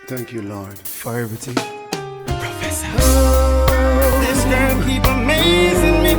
Thank you, Lord, for everything. Professor. This girl keep amazing me.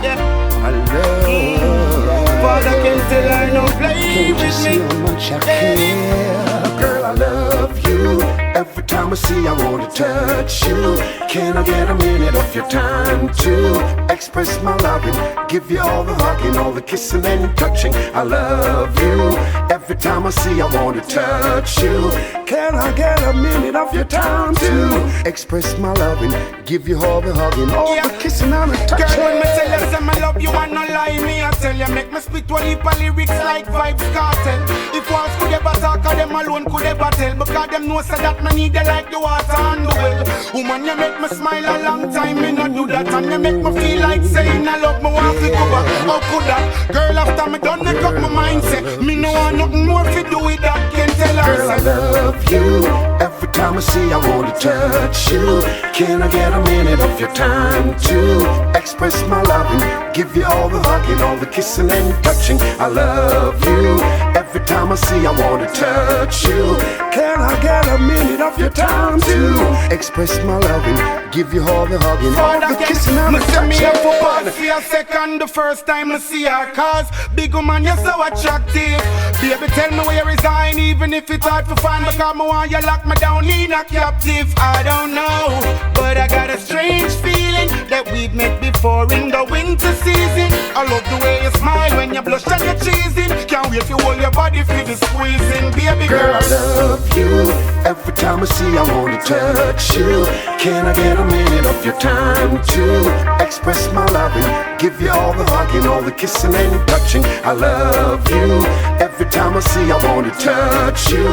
Yeah. I love Father can tell her no play with see me. how much I care. Girl, I love you. Every time I see I want to touch you. Can I get a minute of your time to express my loving? Give you all the hugging, all the kissing and touching. I love you. Every time I see I want to touch you. Can I get a minute of your time to express my loving? Give you all the hugging, all the kissing and the touching. Girl, when me tell you say I love you and no lie me, I tell you make me spit one heap of lyrics like Vybz Kartel. If walls could ever talk, or them alone could ever tell, because them know say that me need you like the water and the well. Woman, you make me smile a long time, me not do that, and you make me feel like saying I love me want to go back. How could that? Girl, after me done make up my mind, say me no want nothing more to do with that. Can tell her. Girl, I love you. Every time I see I want to touch you. Can I get a minute of your time to express my loving? Give you all the hugging, all the kissing and touching. I love you. Every time I see I want to touch you. Can I get a minute of your time to express my loving? Give you all the hugging, all the kissing and the touching. Me up for pause for a second the first time I see her, cause big woman you're so attractive. Baby, tell me where you resign, even if it's hard to find, because me want you lock me down in a captive. I don't know, but I got a strange feeling that we've met before in the winter season. I love the way you smile when you blush and you're cheesing. Can't wait to hold your body for the squeezing, baby girl. I love you. Every time I see I want to touch you. Can I get a minute of your time to express my loving? Give you all the hugging, all the kissing and touching. I love you. Every time I see I want to touch you.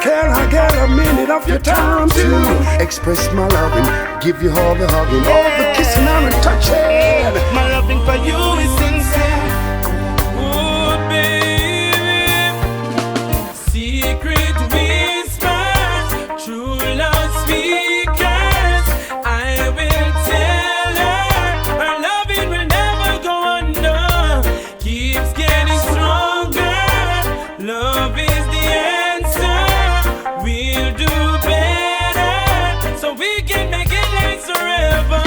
Can I get a minute of your time to express my loving? Give you all the hugging, all the kissing and the touching. My loving for you is sincere. Oh baby, secret whispers, true love speakers. I will tell her, her loving will never go under. Keeps getting stronger. Love is the answer. We'll do better, so we can make it last forever.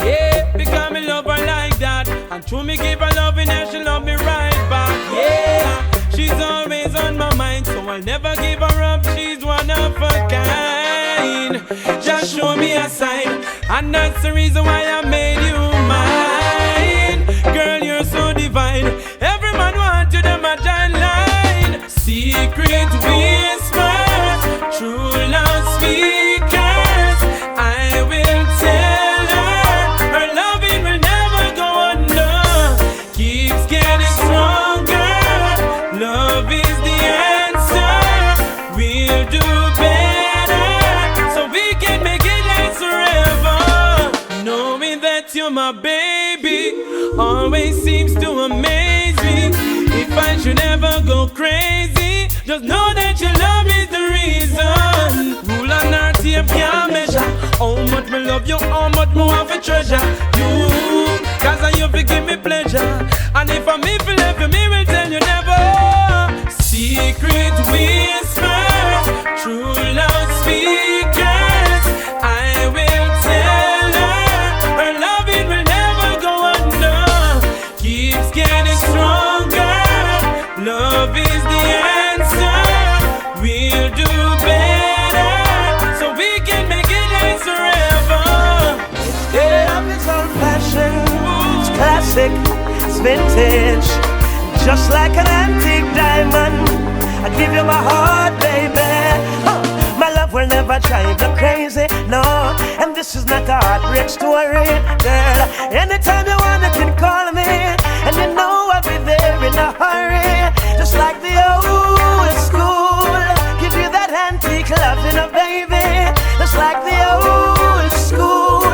Yeah, because me love her like that, and to me give her loving and she love me right back. Yeah, she's always on my mind, so I'll never give her up. She's one of a kind. Just show me a sign, and that's the reason why I made you mine. Girl, you're so divine. Every man wants you, them a giant line. Secret whispers, true love speakers. I will tell her, her loving will never go under. Keeps getting stronger. Love is the answer. We'll do better, so we can make it last forever. Knowing that you're my baby always seems to amaze me. If I should ever go crazy, just know that your love is the reason. Rule and our tape can't measure how much me love you, how much more of a treasure you. Cause I you fi give me pleasure, and if I'm if left you, me will tell you never. Secret whispers, true love speakers. I will tell her, her loving will never go under. Keeps getting stronger. Love is the answer. We'll do better, so we can make it last forever. Yeah, love is old fashioned. It's classic, it's vintage. Just like an antique diamond, I give you my heart, baby. My love will never drive you crazy, no. And this is not a heartbreak story, girl. Anytime you want, you can call me, and you know I'll be there in a hurry. Just like the old school, give you that antique loving, baby. Just like the old school,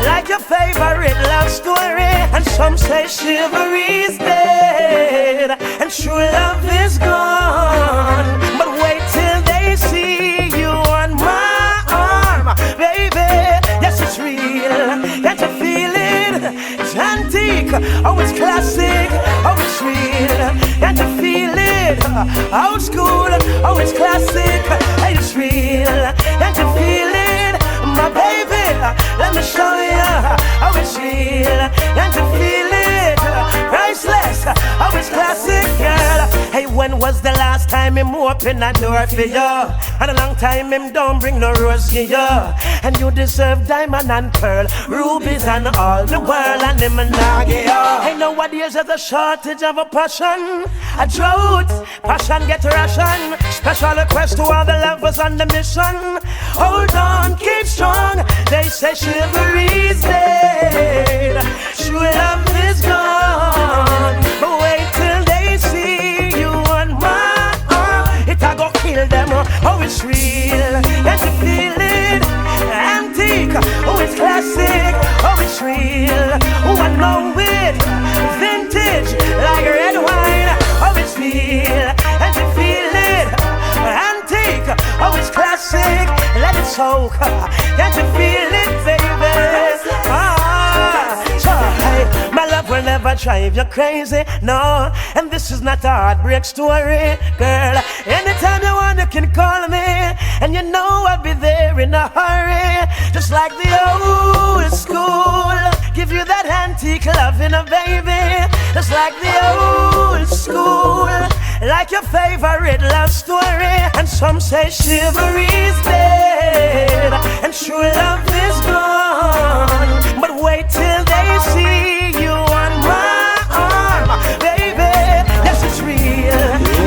like your favorite love story. And some say chivalry's dead, and true love is gone. But wait till they see you on my arm, baby. Yes, it's real, can't you feel it? It's antique, oh it's classic, oh it's real, can't you feel it? Old school, oh it's classic, it's real. was the last time him open a door for you? And a long time him don't bring no rose to you. And you deserve diamond and pearl, rubies and all the world, and him and I get you. Ain't nowadays there's a shortage of a passion, a drought, passion get ration. Special request to all the lovers on the mission. Hold on, keep strong. They say chivalry's dead, true love is gone. But wait till they see you on my arm. It go kill them. Oh, it's real. Can't you feel it? Antique. Oh, it's classic. Oh, it's real. Oh, I know it. Vintage, like red wine. Oh, it's real. Can't you feel it? Antique. Oh, it's classic. Let it soak. Can't you feel it, baby? My love will never drive you crazy, no. And this is not a heartbreak story, girl. Anytime you want, you can call me, and you know I'll be there in a hurry. Just like the old school, give you that antique loving, a baby. Just like the old school, like your favorite love story. And some say chivalry's dead, and true love is gone. But wait till they see you on my arm, baby. Yes, it's real.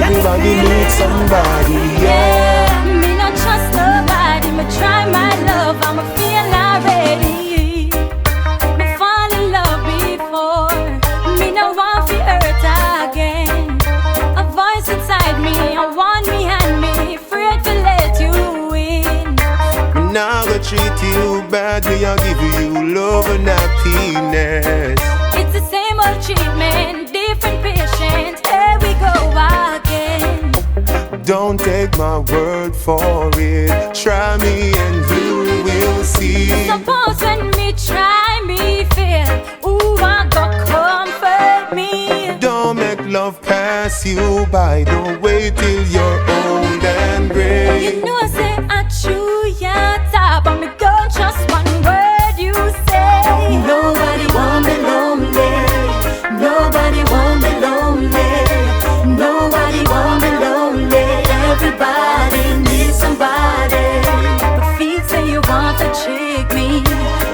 Everybody needs somebody, yeah. Me not trust nobody. Me try my love, I'ma feel already. Me fall in love before. Me no want to hurt again. A voice inside me, I want me and me, afraid to let you in. Me now gonna treat you bad, me I'll give you love and happiness. It's the same old treatment, different patient. Here we go again. Don't take my word for it. Try me and you will see. Suppose when me try me fail, ooh, I go comfort me. Don't make love pass you by. Don't wait till you're old and gray. You know say I chew your top, but me don't trust one word you say. Nobody want me lonely. Nobody want me lonely. Nobody want me lonely. Everybody needs somebody. My feet say you want to trick me.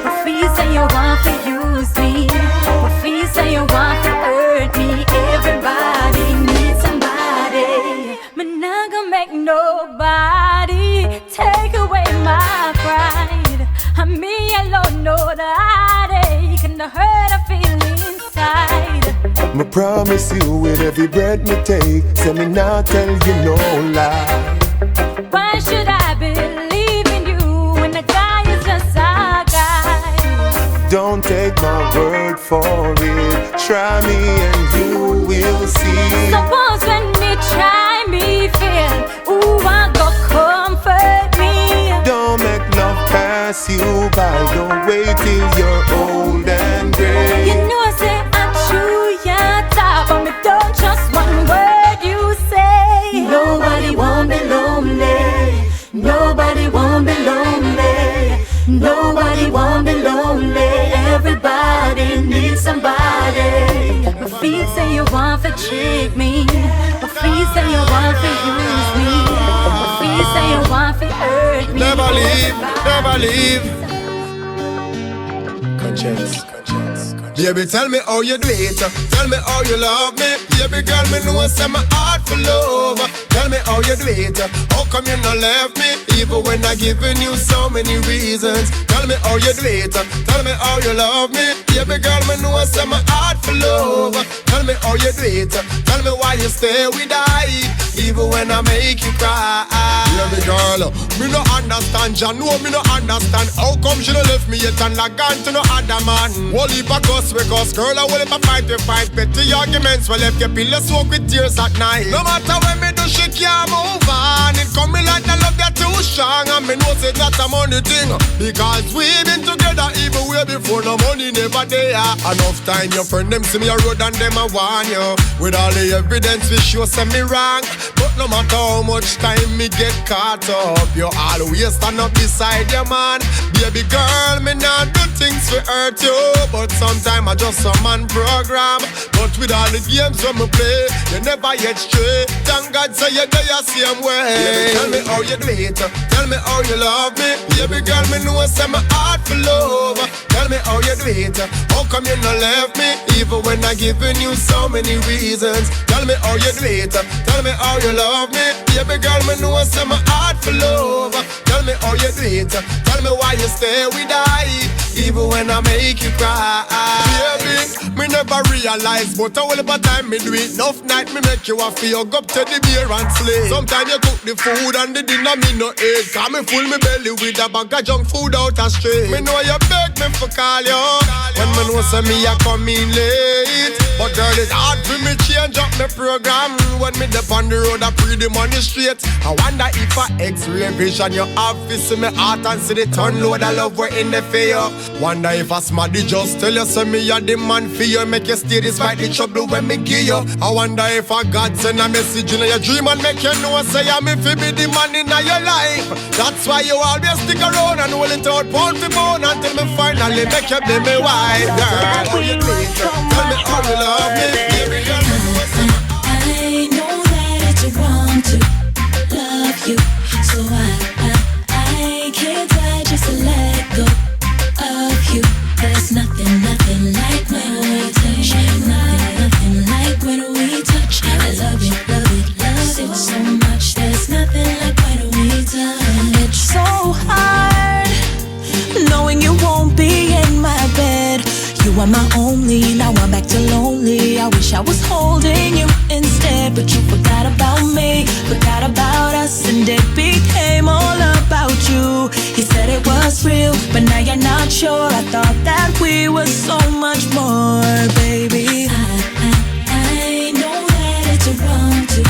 My feet say you want to use me. My feet say you want to hurt me. Everybody needs somebody. Me not gonna make nobody take away my pride. And me alone know the heartache and the hurt I feel inside. Me promise you with every breath me take, say me not tell you no lie. Why should I believe in you when the guy is just a guy? Don't take my word for it. Try me and you will see. Suppose when me try me fail, ooh, I go comfort me. Don't make love pass you by. Don't wait till you're old and gray. You know say I chew your top, but me don't trust one word you say. Nobody want me lonely. Nobody want me lonely. Nobody want me lonely. Everybody needs somebody. My feet say you want to trick me. My feet say you want to use me. My feet say you want to hurt me. Never leave, never leave. Conscience. Baby, tell me how you do it. Tell me how you love me. Baby girl, me know say my heart full love. Tell me how you do it. How come you not left me? Even when I giving you so many reasons. Tell me how you do it. Tell me how you love me. Baby girl, me know say my heart full love. Tell me how you do it. Tell me why you stay with I, even when I make you cry. Baby girl, me no understand. Ya know me no understand. How come she no left me yet and like gone to no other man? Whole heap of cuss we cuss, girl, I will if I fight we fight. Petty arguments will left your pillow soak with tears at night. No matter when me do, she can't move on. It come me like the love you too strong, and me know say that's a money thing, because we been together that evil way before no money never there. Enough time your friend them see me a road and them a warn you. With all the evidence we show say me wrong. But no matter how much time me get caught up, you always stand up beside your man. Baby girl, me not do things to hurt you, but sometimes I just a man program. But with all the games when me play, you never yet stray. Thank God say you do your same way. Baby, tell me how you do it. Tell me how you love me. Baby girl, me know say my heart for love. Tell me how you do it. How come you not left me, even when I giving you so many reasons? Tell me how you do it. Tell me how you love me. Baby girl, me know say my heart for love. Tell me how you do it. Tell me why you stay with I, even when I make you cry. Baby, me never realize, but a whole heap of time me do it. Enough night me make you a feel up to the beer and slay. Sometimes you cook the food and the dinner me no eat. Cause me full me belly with a bag of junk food out a straight. Me know you beg me for call you when me know say me a come in late. But girl, it's hard for me change up my program. When me dip on the road I pre the money straight. I wonder if a X-ray vision you have to see me heart and see the turn load of love we're in the fear. Wonder if a smarty just tell you say me a the man for you. Make you stay despite the trouble when me give you. I wonder if a God send a message in your dream and make you know say I'm if you be the man in your life. That's why you always stick around and hold it out pound for bone until me finally make you be my wife. Girl, how you do it? Tell me how you love me. Baby girl, I know that it's wrong to love you, so I can't die just to let go of you. There's nothing like when we touch. Nothing like when we touch. I love it so much. There's nothing like when we touch. It's so hard knowing you won't be in my bed. You are my only, now I'm back to lonely. I wish I was holding you instead, but you forgot about me, forgot about us, and it became all about you. You said it was real, but now you're not sure. I thought that we were so much more, baby. I know that it's wrong to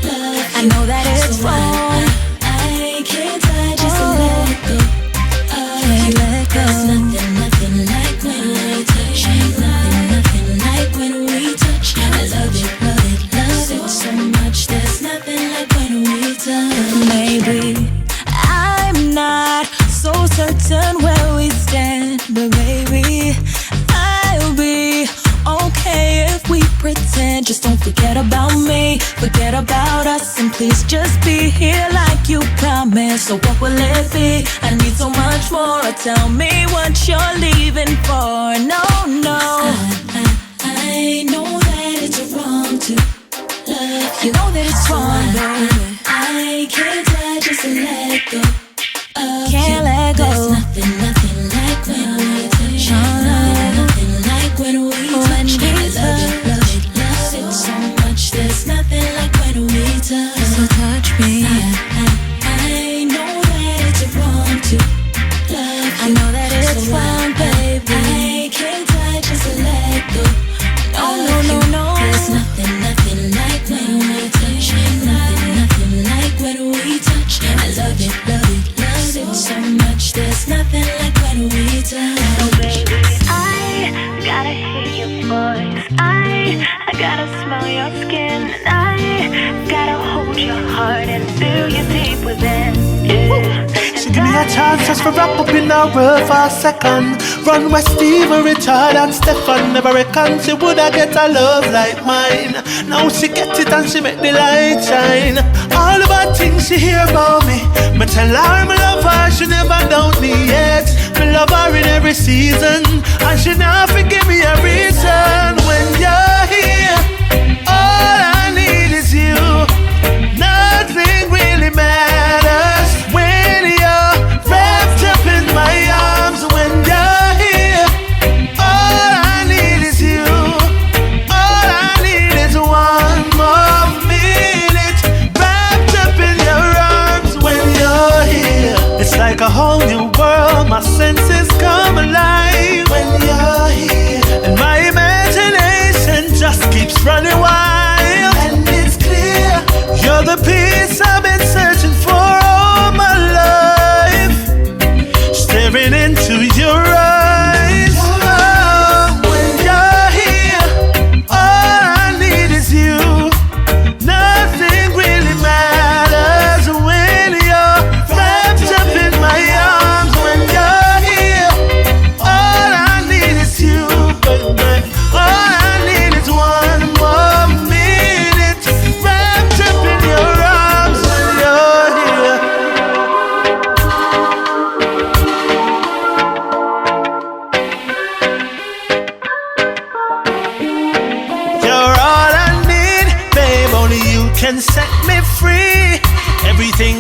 love you. I know that it's so wrong. I can't die just to let go of you. There's nothing like when we touch. Nothing like when we touch. I love it so much. There's nothing like when we touch. Maybe I'm not so certain where we stand, but baby, I'll be okay if we pretend. Just don't forget about me, forget about us, and please just be here like you promised. So what will it be? I need so much more. Tell me what you're leaving for. No, I know that it's wrong to love you. I know that it's wrong, baby. I can't die just to let go of can't you. Let go. There's nothing like when we touch. Nothing like when we touch. I love it so much. There's nothing like when we touch. So touch me. I know that it's wrong to love you. I know that it's so wrong, baby. I can't die just to let go. No. There's nothing like when we touch. Nothing like when we touch. I love it so much. There's nothing like when we touch. Oh baby, I gotta hear your voice. I gotta smell your skin. I gotta hold your heart and feel you deep within. Yeah. She give me a chance just for wrap up in a world for a second. Run where Steven, Richard and Stefan never reckon she woulda get a love like mine. Now she get it and she make the light shine. All the bad things she hear about me, me tell her me love her, she never doubt me yet. Me love her in every season, and she now forgive me a reason. When you're here, all I need is you. Nothing really matters when you're wrapped up in my arms. When you're here, all I need is you. All I need is one more minute wrapped up in your arms. When you're here, it's like a whole new world. My senses come alive when you're here, and my imagination just keeps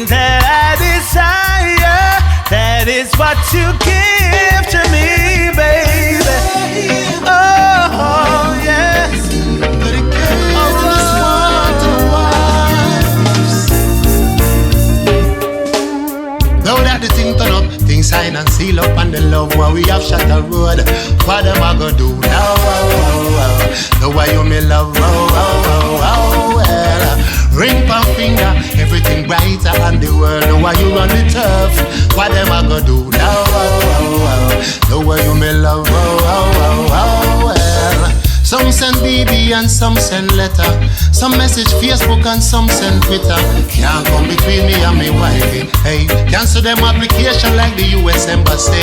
things that I desire, that is what you give to me, baby. Oh, yes. Now that the thing turn up, things sign and seal up and the love where we have shot the road. What am I gonna do now? The way you me love, well. Ring my finger, everything brighter and the world. The way you run the turf, what am I gonna do now? The way you me love, well. Some send BB and some send letter. Some message Facebook and some send Twitter. Can't come between me and me wifey. Hey, cancel them application like the US Embassy.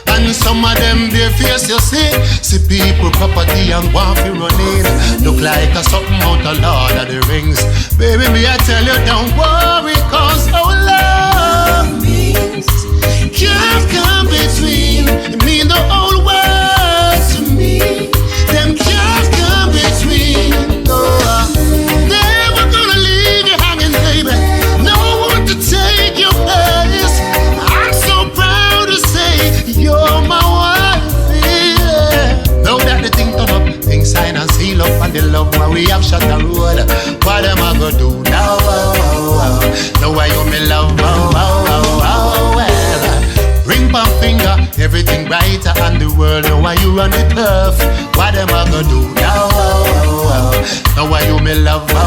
And some of them their face you see. See people property and want to run in. Look like a something out of Lord of the Rings. Baby, me I tell you don't worry, cause our love means can't come between. It mean the whole world to me. Them can't come between. No, never gonna leave you hanging, baby. No one to take your place. I'm so proud to say you're my wife. Yeah. Now that the thing turn up, things sign and seal up, and the love where we have shot the road. What am I gonna do now? Now why you me love? Well. Ring my finger, everything brighter and the world. Now why you run the turf? What am I gonna do now? Now why you me love? Babe.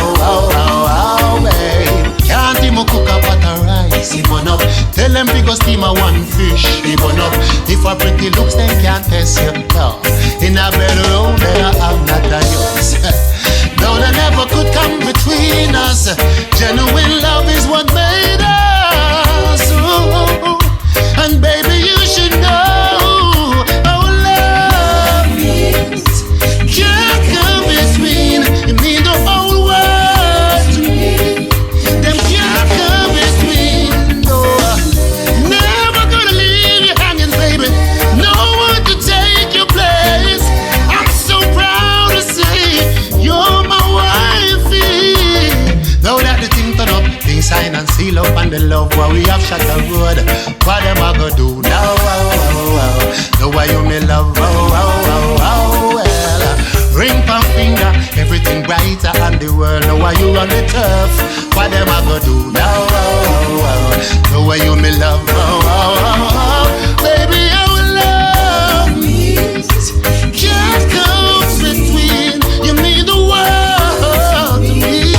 Can't even cook a pot of rice. Even up. Tell them because steam a one fish. Even up. If a pretty looks, then can't test you. No. In a bedroom, then I'm not a yours. No, they never could come between us. Genuine love is what made us. Ooh. And baby, you should know our love means can't come between. It mean the whole world to me. Them can't come between. No, never gonna leave you hanging, baby. No one to take your place. I'm so proud to say you're my wifey. Now that the thing turn up, things sign and seal up, and the love where we have shot the road. What am I gonna do now? The way you me love, well. Ring my finger, everything brighter and the world. Now why you run the turf? What am I gonna do now? The way you me love, baby, our love means can't come between. You mean the world to me.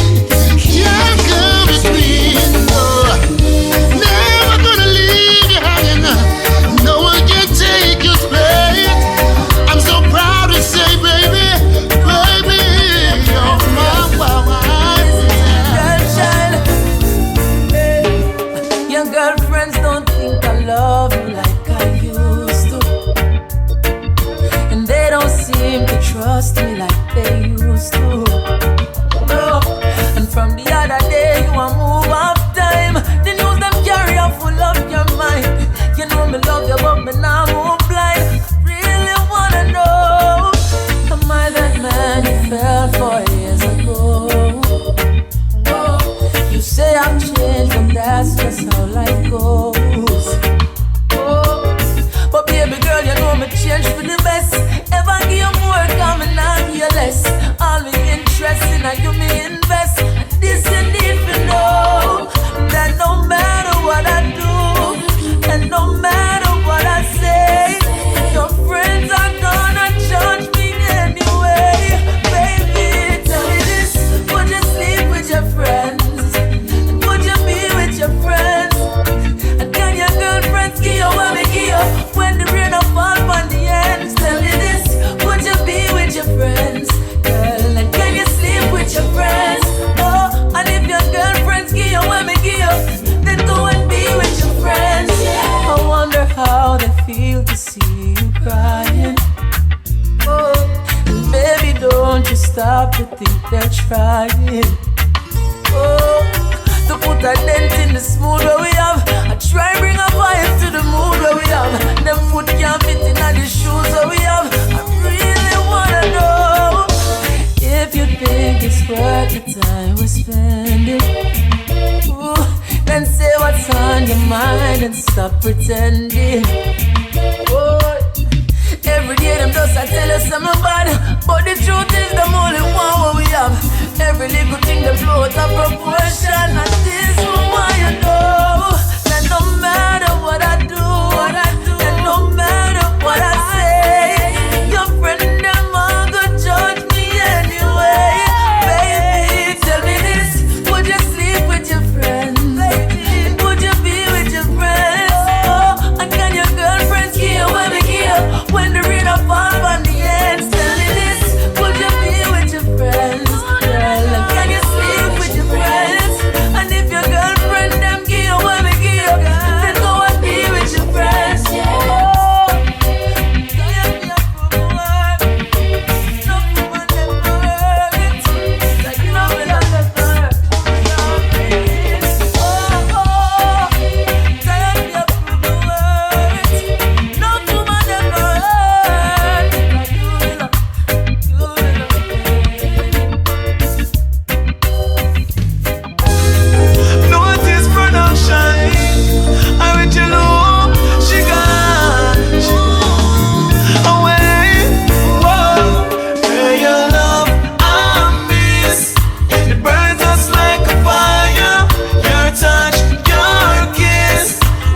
Can't come between. Never gonna leave you hanging. No one can take your place. I'm so proud to say, baby, you're my wife. Girl, child, hey. Your girlfriends don't think I love you like I used to, and they don't seem to trust me like they used to. No. And from the other day, you a move off time. The news them carry up full of your mind. You know me love you, but me now move blind. I really wanna know, am I that man you fell for years ago? Oh, you say I'm changed, but that's just how life goes. Oh, but baby girl, you know me change for the best. Ever give you more, come and not give you less. All me interest in you me invest. This you need to know, that no matter what I do, and no matter what I say, your friends are gonna judge me anyway. Baby, tell me this, would you sleep with your friends? And would you be with your friends? And can your girlfriends give you what they give you when the rain up fall on the ends? Tell me this, would you be with your friends? Girl, and can you sleep with your friends? Oh, and if your girlfriends give you what they give you, then go and be with your friends. I wonder how they feel to see you crying. Oh, and baby, don't you stop to think they're trying. Oh, to put a dent in the smooth where we have. I try bring a vibe to the mood where we have. Them foot can't fit in the shoes where we have. I really wanna know if you think it's worth the time we're spending. Ooh, then say on your mind and stop pretending. Boy, every day them just I tell us I'm bad, but the truth is the only one what we have. Every little thing them blow out of proportion, and this is why you know that no matter what I do, and no matter what I say, your friend them all gonna judge me anyway. Baby, tell me this, would you sleep with your friends? Would you be with your friends? Oh, and can your girlfriends hear when we hear when the rain fall on the ends? Tell me this, would you be with your friends? Girl, and can you sleep with your friends? And if your girlfriend them give when we give, then go and be with your friends. Oh, tired me up from work. No woman never heard it. Like you know me not never heard. Oh, tired me up from work. No woman never heard. Like you will. Notice production. I want you know she gone away. Whoa, where your love I miss. It burns us like a fire. Your touch, your kiss,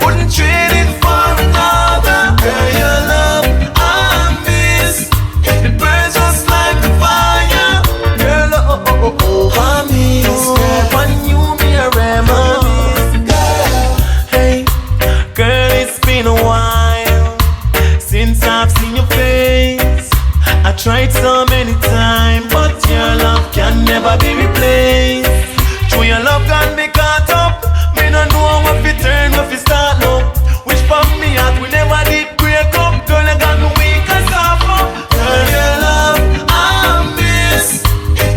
wouldn't trade it for another. Where your love I miss. It burns us like a fire. Your love I miss. When you me a reminisce, girl. Hey, girl, it's been a while since I've seen your face. I tried so many times, but your love can never be replaced. True, your love got me caught up. Me no know what fi turn, what fi start now. Which from me out we never did break up. Girl, you got me weak and soft up. Girl, your love I miss.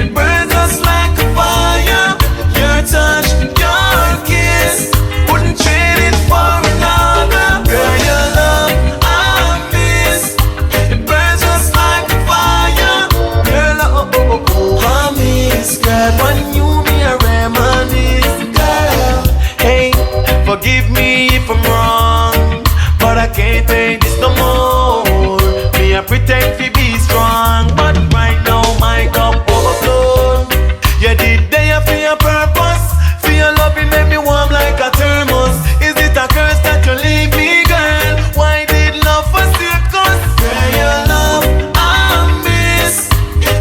It burns us like a fire. Your touch, your kiss, wouldn't trade it for another. Girl, your love I miss. It burns us like a fire. Your love I miss. Girl, when you me a reminisce, girl. Hey, forgive me if I'm wrong, but I can't take this no more. Me I pretend to be strong, but right now my cup overflow. You did there for your purpose. For your love it made me warm like a thermos. Is it a curse that you leave me, girl? Why did love forsake us? Girl, your love I miss.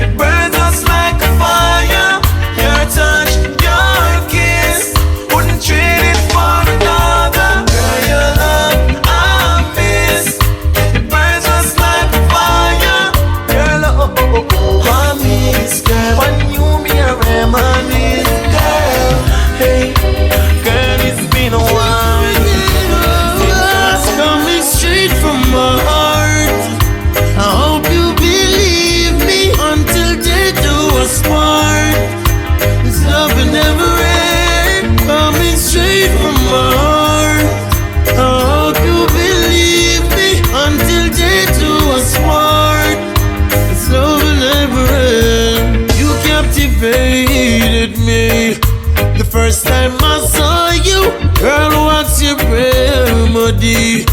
It burns us like a fire. Your touch, your kiss, wouldn't trade it for another. Girl, your love I miss. It burns us like a fire. Your love I miss. Girl, when you me a reminisce, girl. Hey, girl, it's been a while. It's coming straight from my heart. I hope you believe me until they do us part. This love will never end. Coming straight from my heart. I hope you believe me until they do us part. This love will never end. You captivated me the first time I saw you. Girl, what's your remedy?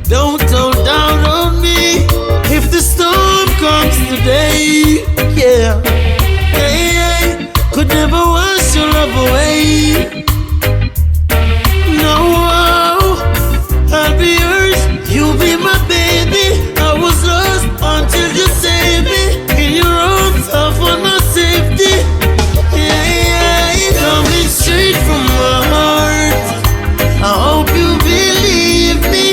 Don't hold down on me if the storm comes today. Yeah, hey, hey. Could never wash your love away. No, I'll be yours. You be my baby. I was lost until you saved me. In your arms, I found my safety. Coming straight from my heart. I hope you believe me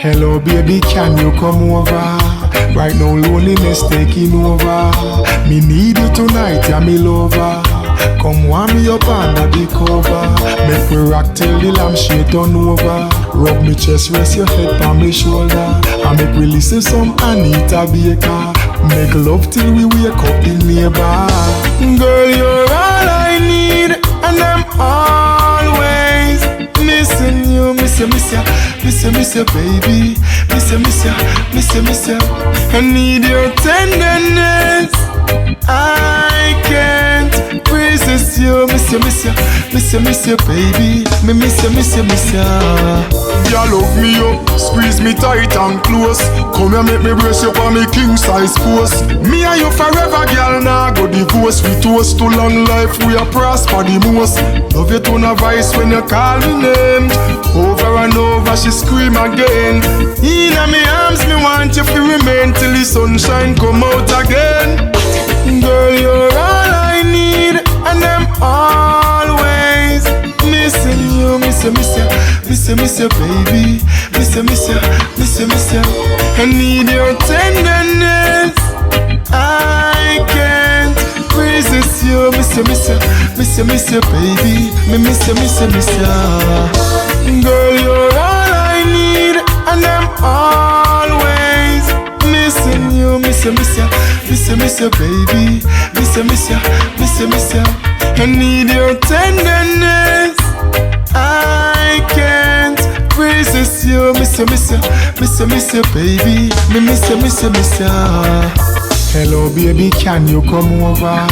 Hello baby, can you come over? Right now loneliness taking over. Me need you tonight, yeah me lover. Come warm me up under the cover. Make me rock till the lampshade turn over. Rub me chest, rest your head on my shoulder. And make we listen some Anita Baker. Make love till we wake up the neighbor. Girl, you're all I need, and I'm always missing you. Miss you, baby. Miss you. I need your tenderness. I can't resist you. Miss you, baby. Me miss you. You love me up, squeeze me tight and close. Come here, make me brace you for me king size post. Me and you forever, girl. Now go divorce. We toast to long life. We are prosper the most. Love you to no voice when you call me name. Over and over, she scream again. In my arms, me want you to remain till the sunshine come out again. Girl, you're all I need, and I'm always missing you. Miss you, baby. Miss you. I need your tenderness. I can't resist you. Miss you, baby. Me miss you. Girl, you're all I need, and I'm always missing you. Miss you, baby. Miss you. I need your tenderness. I can't resist you. Miss you, baby. Me miss you. Hello, baby, can you come over?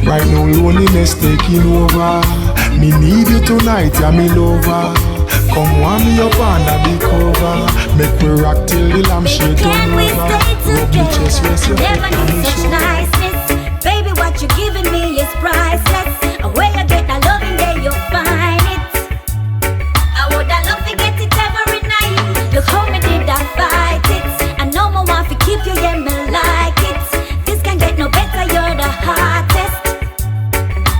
Right now, loneliness taking over. Me need you tonight, yeah, me lover. Come warm me up under the cover. Make me rock till the lampshade turn over. Rub me chest, rest your head on Never knew my such shoulder. niceness. Baby, what you're giving me is priceless. And where you get that loving there, you'll find it. I would have loved to get it every night. Look how me did I fight it. I know my want to keep you, yeah, me like it. This can get no better, you're the hottest.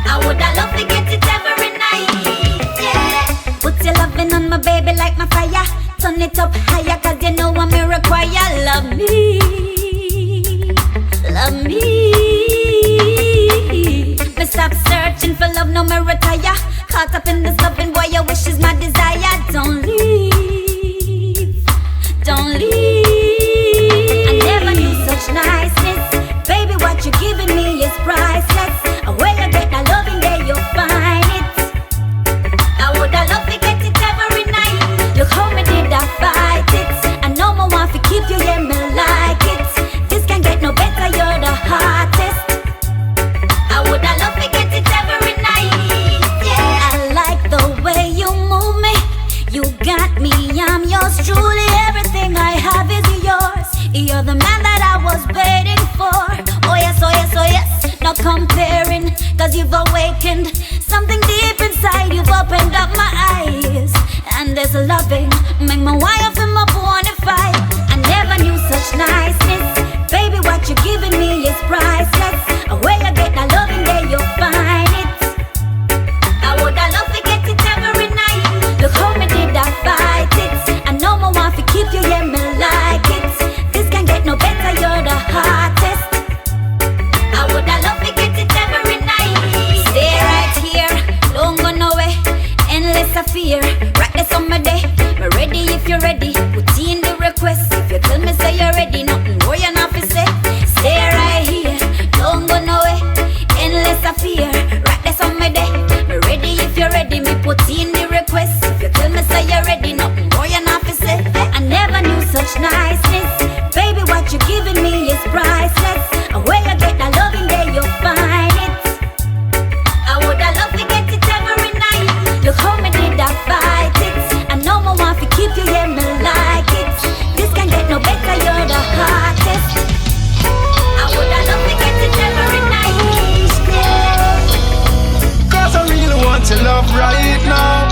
I would have loved to get it every night, yeah. Put your loving on my baby like my fire. Turn it up higher, cause you know what me require. Love me. Me stop searching for love, no me retire. Caught up in this loving, boy, your wish is my desire. Don't leave. I never knew such niceness. Baby, what you're giving me is priceless. And where you get that loving there, you'll find it. I would have loved to get it every night. Look how me did I fight it. I know my want to keep you, yeah, me like it. This can get no better, you're the hottest. I would have loved to get it every night, yeah. I like the way you move me. You got me, I'm yours truly. Everything I have is yours. You're the man that I was waiting for. Oh yes, oh yes, oh yes. No comparing, cause you've awakened something deep inside. You've opened up my eyes, and there's loving. Make my wife and my bonafide. I never knew such niceness. Baby, what you're giving me is priceless. And where you get that loving there, you'll find it. I would have loved to get it every night. Look how me did I fight it. I know my want to keep you, yeah, me like it. This can get no better, you're the hottest. I would have loved to get it every night. Stay right here, don't go nowhere. Endless affair, right there on my day. Me ready if you're ready. Put in the request. If you tell me say you're ready, nothing more you're not to say. Stay right here, don't go nowhere. Endless affair, right there on my day. Me ready if you're ready. Me put in the request. If you tell me say you're ready, nothing more you're not to say. I never knew such niceness. Baby, what you're giving me is priceless. And where you get that loving there, you'll find it. I would have loved to get it every night. Look how me did I fight it. I know my want to keep you, yeah, me like it. This can get no better, you're the hottest. I would have loved to get it every night, yeah. Cause I really want your love right now.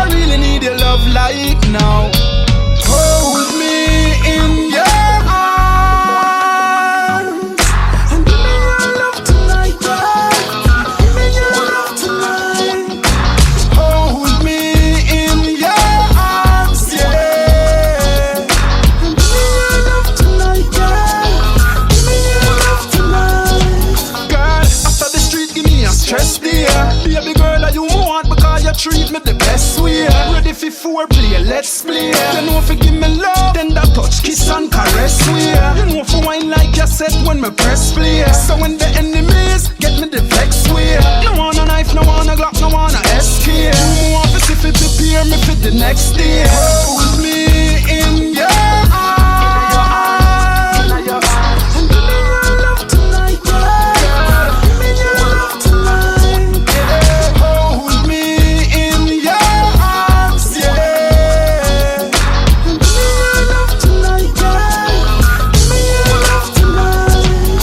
I really need your love like now. Hold me in your arms and let's play. You know if you give me love, then that touch, kiss and caress me. You know if you wine like you said when me press play. So when the enemies get me the vex way. No want a knife, no want a Glock, no want a SK. You want to see if it prepare me for the next day. Hold me in your arms. And give me your love tonight, yeah. Give me your love tonight, yeah. Hold me in your arms, yeah. And give me your love tonight, yeah. Give me your love tonight.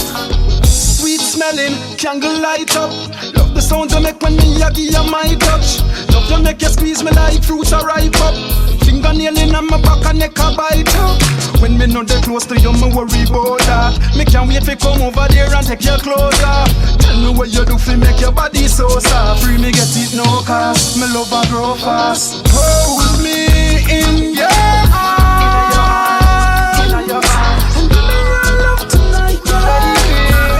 Sweet smelling, candle light up. Love the sound you make when me a give you my touch. Love you make you squeeze me like fruits are ripe up. Fingernail in my back and neck a bite up. When me know they close to you, me worry about that. Me can't wait to come over there and take your clothes off. Tell me what you do for make your body so soft. Free me get it no cost. Me love her grow fast. Hold me in your arms. And give me your love tonight, yeah.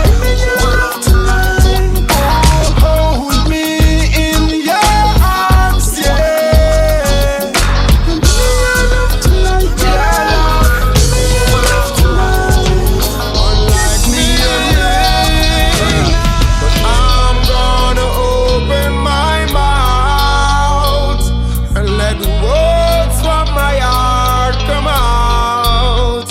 Give me your love tonight. Oh, hold me in your arms, yeah. And give me your love tonight, yeah. Give me your love tonight. Unlike me, but I'm gonna open my mouth and let the words from my heart come out.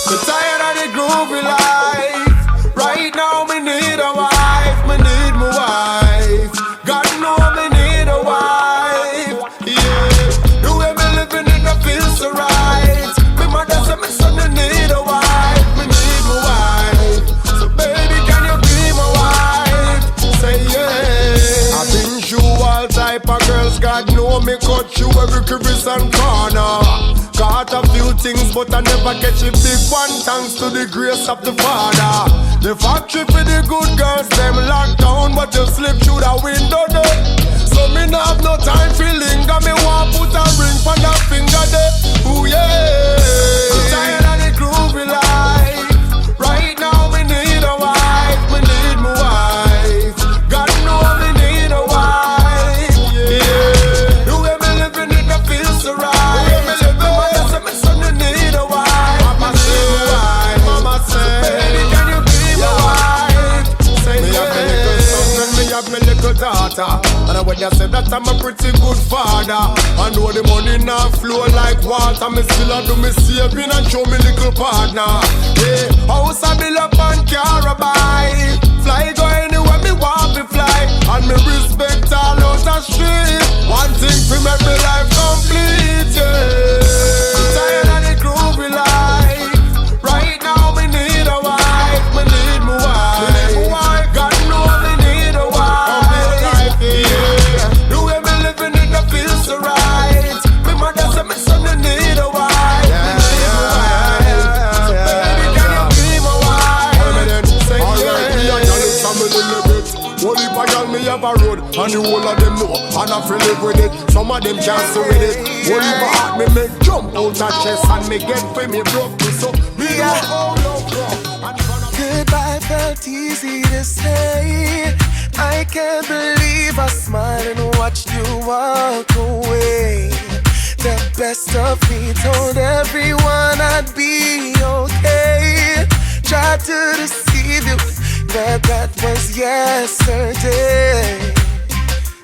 I'm tired of the groovy life. Right now, me need a wife. Me need my wife. God know me need a wife. Yeah, the way me living it, I feel so right. Me mother said me son, I need a wife. Me need my wife. So baby, can you be my wife? Say yeah. I've been through all type of girls. God know me cut through every crevice and corner. Got a few things, but I never catch a big one. Thanks to the grace of the Father. The factory for the good girls, them locked down, but you slip through the window there. So me not have no time for linger. Me want put a ring on that finger there. Ooh yeah. I'm tired of the groovy life. Right now me need a wife. Me need my wife. God know me need a wife. Yeah. The way me living it, I feel so right. Me son, you need a wife. Mama say, Mama say, baby, can you be my wife? Say me have me little son and me have me little daughter. And when you say that I'm a pretty good father, I know the money now flow like water. Me still a do me saving and show me little partner. Yeah, house I build up and car I buy. Fly go anywhere me want to fly. And me respect all out the street. One thing for make me life complete, yeah. Tired of the groovy life. Right now me need a wife. Me need my wife. God know me need a wife. Yeah. The way me living it, I feel so right. Me mother said me son, you need a wife. Me need a wife. So baby, can you be my wife? Say alright, me and y'all is family limit. Only by y'all me have a road, and the whole of them know, and I feel live with it. Some of them can't see with it. Only by heart me make jump out of chest, and me get for me broke. So me all over. Goodbye felt easy to say. I can't believe I smiled and watched you walk away. The best of me told everyone I'd be okay. Tried to deceive you, but that was yesterday.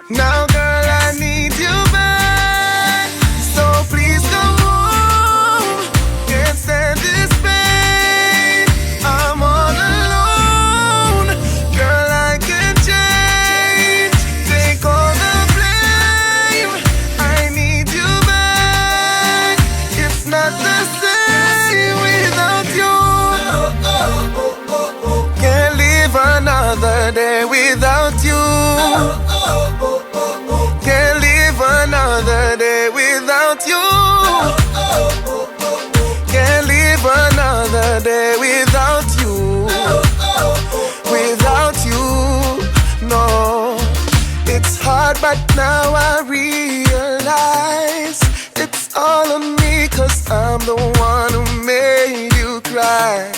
Now girl, I need you back, so please come home. Can't stand this pain, I'm all alone. Girl, I can change, take all the blame. I need you back, it's not the same without you. Can't live another day without you. Can't live another day without you. Can't live another day without you. Without you, no. It's hard, but now I realize it's all on me, 'cause I'm the one who made you cry.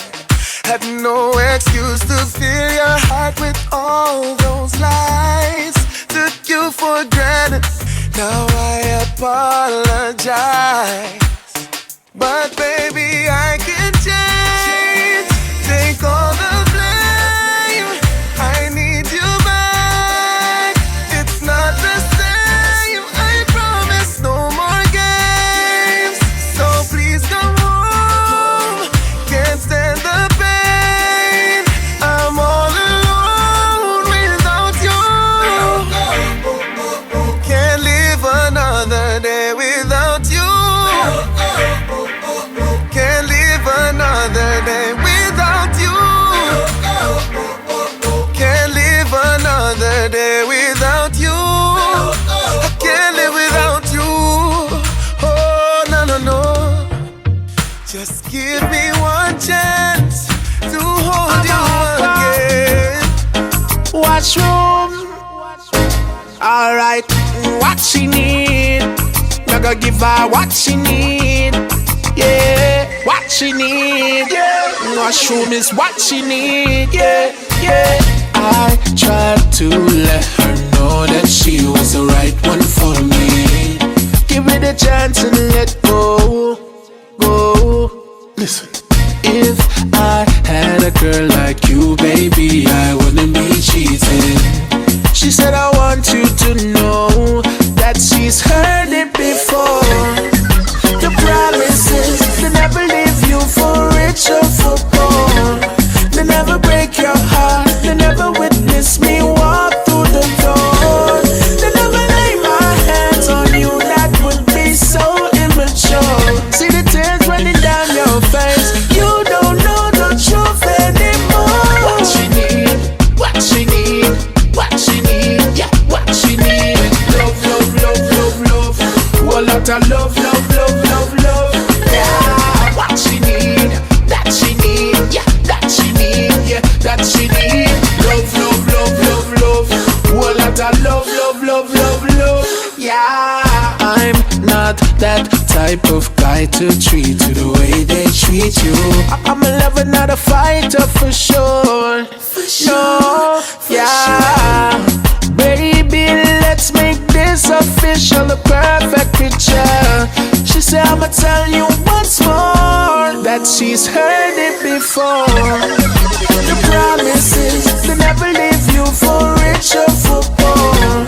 Had no excuse to fill your heart with all those lies. Took you for granted, Now I apologize, but baby I can change. Take all the blame. I need you back. It's not the same. I promise no more games. So please come home. Can't stand the pain. I'm all alone without you. Can't live another day without you. Can't live another day without you. Can't live another day without you. I can't live without you. Oh, no, no, no. Just give me one chance to hold you again. Washroom. Alright, what she need? I gotta give her what she need. Yeah, what she need. Yeah, washroom is what she need. Yeah, yeah. I tried to let her know that she was the right one for me. Give it a chance and let go. Listen. If I had a girl like you, baby, I wouldn't be cheating. She said I want you to know that she's heard it before. The promises, they never leave you for rich or for poor. They never break your heart, they never witness me walk through the door. They never lay my hands on you, that would be so immature. See the tears running down your face, you don't know the truth anymore. What she need, what she need, what she need, yeah, what she need. Love, love, love, love, love. Whole lot of love, love, love, love, love. Yeah, what she need, that she need, yeah, that she need, yeah, that she need. Love, love, love, love, love. Whole lot of love, love, love, love, love. Yeah, I'm not that type of guy to treat you the way they treat you. I'm a lover, not a fighter for sure. No, yeah. Baby, let's make this official, the perfect picture. She said I'ma tell you once more that she's heard it before. The promises, they never leave you for rich or for poor.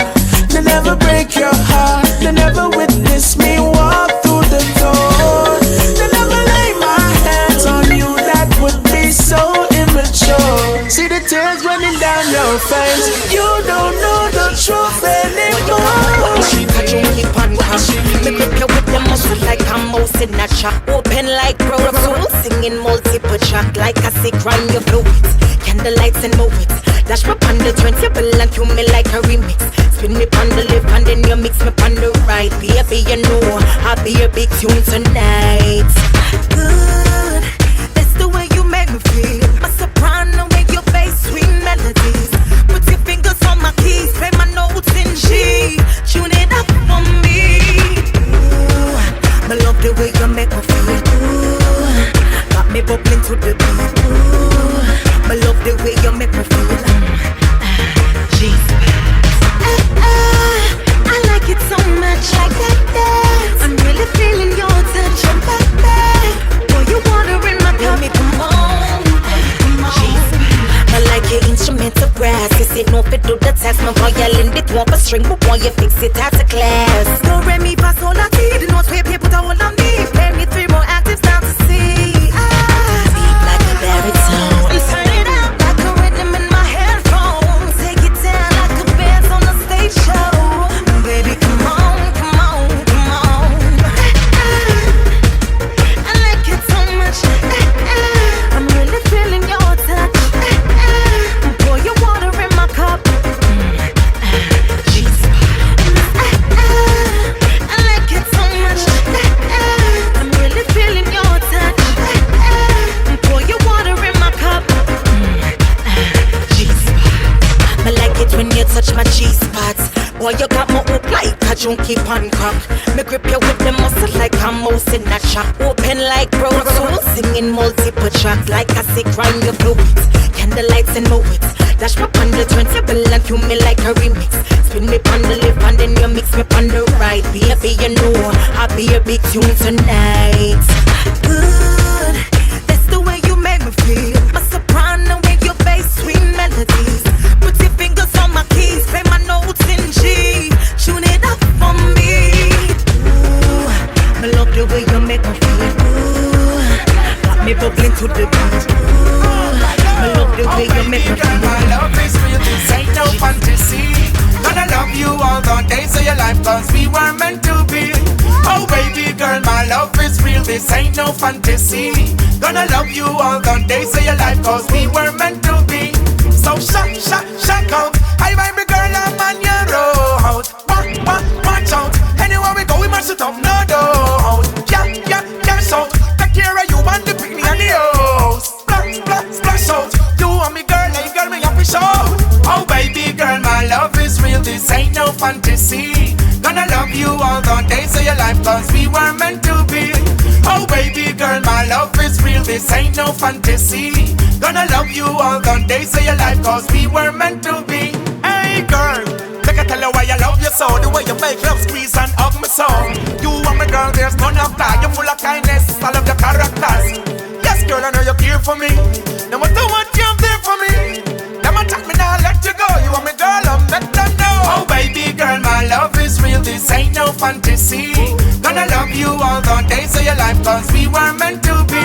They never break your heart, they never witness me walk through the door. They never lay my hands on you, that would be so immature. See the tears running down your face, you don't know the truth anymore. Keep on coming. Me grip you with the muscle like a mouse in a trap. Open like Pro Tools, singing multiple track like a sick run your fluids. Candlelights and movies. Dash me on the 20 and kill me like a remix. Spin me on the left and then you mix me on the right. Baby, you know I'll be a big tune tonight. Good, that's the way you make me feel. A soprano with your bass, sweet melodies. Put your fingers on my keys, play my notes in G. Tune it up for me. Ooh, I love the way you make me feel. Ooh, got me bubbling to the beat. Ooh, I love the way you make me feel. I like it so much, like that. I'm really feeling your touch, baby. Boy, you water in my cup, come on, come on. I like your instrumental brass. You say no fit do the task. My violin it want a string, but boy you fix it as a class. Do re mi fa sol la ti. The notes we play put all on me. Play me 3 more octaves down to C. Deep like a baritone. Turn it out like a rhythm in my headphones. Take it down like a band's on a stage show. Baby, come on, come on, come on. I like it so much. I'm really feeling your touch. Pour your water in my cup. Jeez. I like it so much. I'm really feeling your touch. Pour your water in my cup. Jeez. I like it when you touch my G-spots. Boy, you got my hoop like a junkie pan cock. Me grip you with the muscle like a mouse in a trap. Open like Pro Tools, singing multiple tracks like a sick rhyme your fluids. Candlelights and movies. Dash me on the turntable and cue me like a remix. Spin me on the left and then you mix me on the right. Baby, you know I'll be a big tune tonight. Good, that's the way you make me feel. My soprano with your bass, sweet melodies. Put your fingers on my keys, play my notes in G. Tune it up for me. Ooh, I love the way you make me feel. Ooh, got me bubbling to the beat. Ooh, I love the way you make me feel. My love is real, this ain't no fantasy. Gonna love you all the days of your life, cause we were meant to be. Oh baby girl, my love is real, this ain't no fantasy. Gonna love you all the days of your life, cause we were meant to be. So shock out. Hey baby girl, I'm on your road. Watch out. Anywhere we go, we must sit up, no doubt. Yeah, shout. Take care of you and the picnic and the house. Splash out. You and me girl, hey girl, me happy shout. Oh baby girl, my love is real, this ain't no fantasy. Gonna love you all the days of your life, cause we were meant to be. Oh baby girl, my love is real, this ain't no fantasy. Gonna love you all the days of your life, cause we were meant to be. Hey girl, take a tell you why I love you so. The way you make love squeeze and hug me so. You and me girl, there's none of that. You're full of kindness, I love your characters. Yes girl, I know you care for me. No matter what, you're there for me. Never attack me now, let you go. You and me girl, I'll make them know. Oh baby girl, my love is real, this ain't no fantasy. Gonna love you all the days of your life, cause we were meant to be.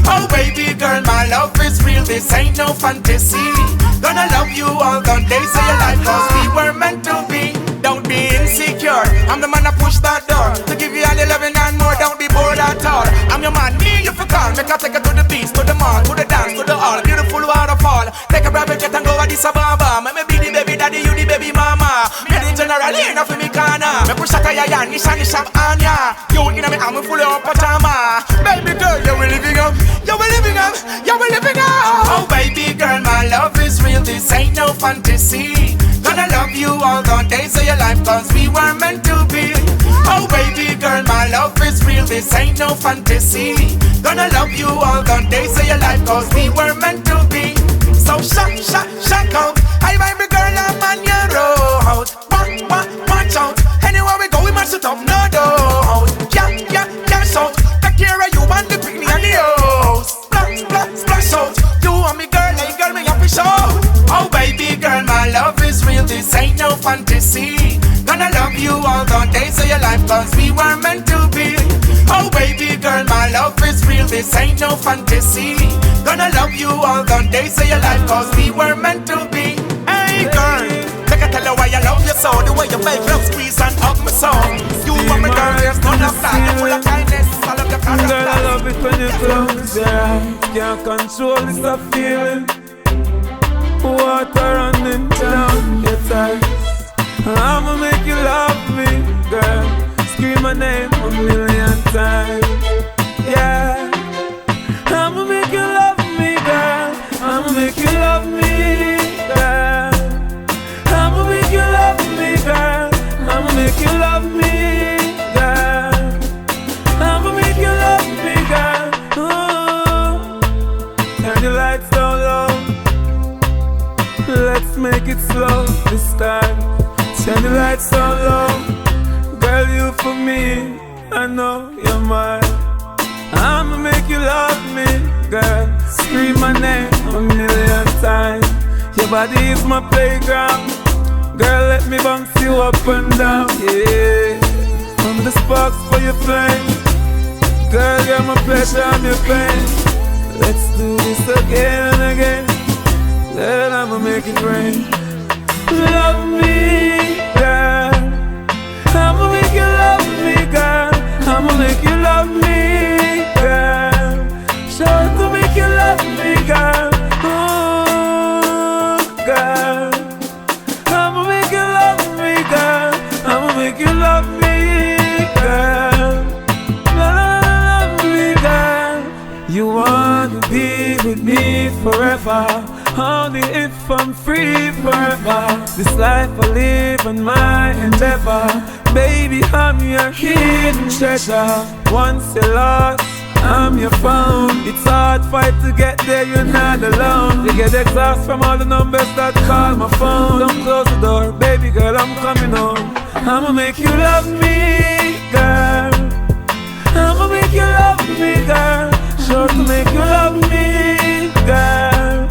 Oh baby girl, my love is real, this ain't no fantasy. Gonna love you all the days of your life, cause we were meant to be. Don't be insecure, I'm the man that push that door. To give you all the loving and more, don't be bored at all. I'm your man, me you for call. Make I take you to the beach, to the mall, to the dance, to the hall. Beautiful waterfall. Take a private jet and go Addis Ababa. Make me be the baby daddy, you the baby mama. Me the general, here enough for me corner. Me push a kaya, nishan anya. You in me, I'm full of pajama. Baby girl, you will living up. You will living up. You will living up. Oh baby girl, my love is real, this ain't no fantasy. Gonna love you all the days of your life, cause we were meant to be. Oh baby girl, my love is real, this ain't no fantasy. Gonna love you all the days of your life, cause we were meant to be. So shock out. Hey baby girl, I'm on your road. Watch out. Anywhere we go, we must sit up, no doubt. Yeah, shout. Take care of you and the picnic and the house. Splash out. You and me girl, hey girl, me happy shout. Oh baby girl, my love is real, this ain't no fantasy. Gonna love you all the days of your life, cause we were meant to be. Oh baby girl, my love is real, this ain't no fantasy. Gonna love you all the days of your life, cause we were meant to be. Hey girl, take a tell you why I love you so. The way you make love squeeze and hug me so. You and me girl, there's none of that. You're full of kindness, I love your character. Girl, I love it when you close your eyes. Can't control this feeling. Water running down your thighs. I'ma make you love me, girl. Scream my name 1,000,000 times. Yeah. I'ma make you love me, girl. I'ma make you love me, girl. I'ma make you love me, girl. I'ma make you love me, girl. I'ma make you love me, girl. Ooh. Turn the lights down low. Let's make it slow this time. Turn the lights down low. Girl, you for me, I know you're mine. I'ma make you love me, girl. Scream my name 1,000,000 times. Your body is my playground. Girl, let me bounce you up and down, yeah. I'm the sparks for your flame. Girl, you're my pleasure, I'm your pain. Let's do this again and again. Girl, I'ma make it rain. Love me, girl. I'ma make you love me, girl. I'ma make you love me, girl. Show to make you love me, girl. Oh, girl. I'ma make you love me, girl. I'ma make you love me, girl. Love me, girl. You wanna be with me forever. Only if I'm free forever. This life I live on my endeavor. Baby, I'm your hidden treasure. Once you're lost, I'm your found. It's a hard fight to get there, you're not alone. You get exhausted from all the numbers that call my phone. Don't close the door, baby girl, I'm coming home. I'ma make you love me, girl. I'ma make you love me, girl. Sure to make you love me, girl.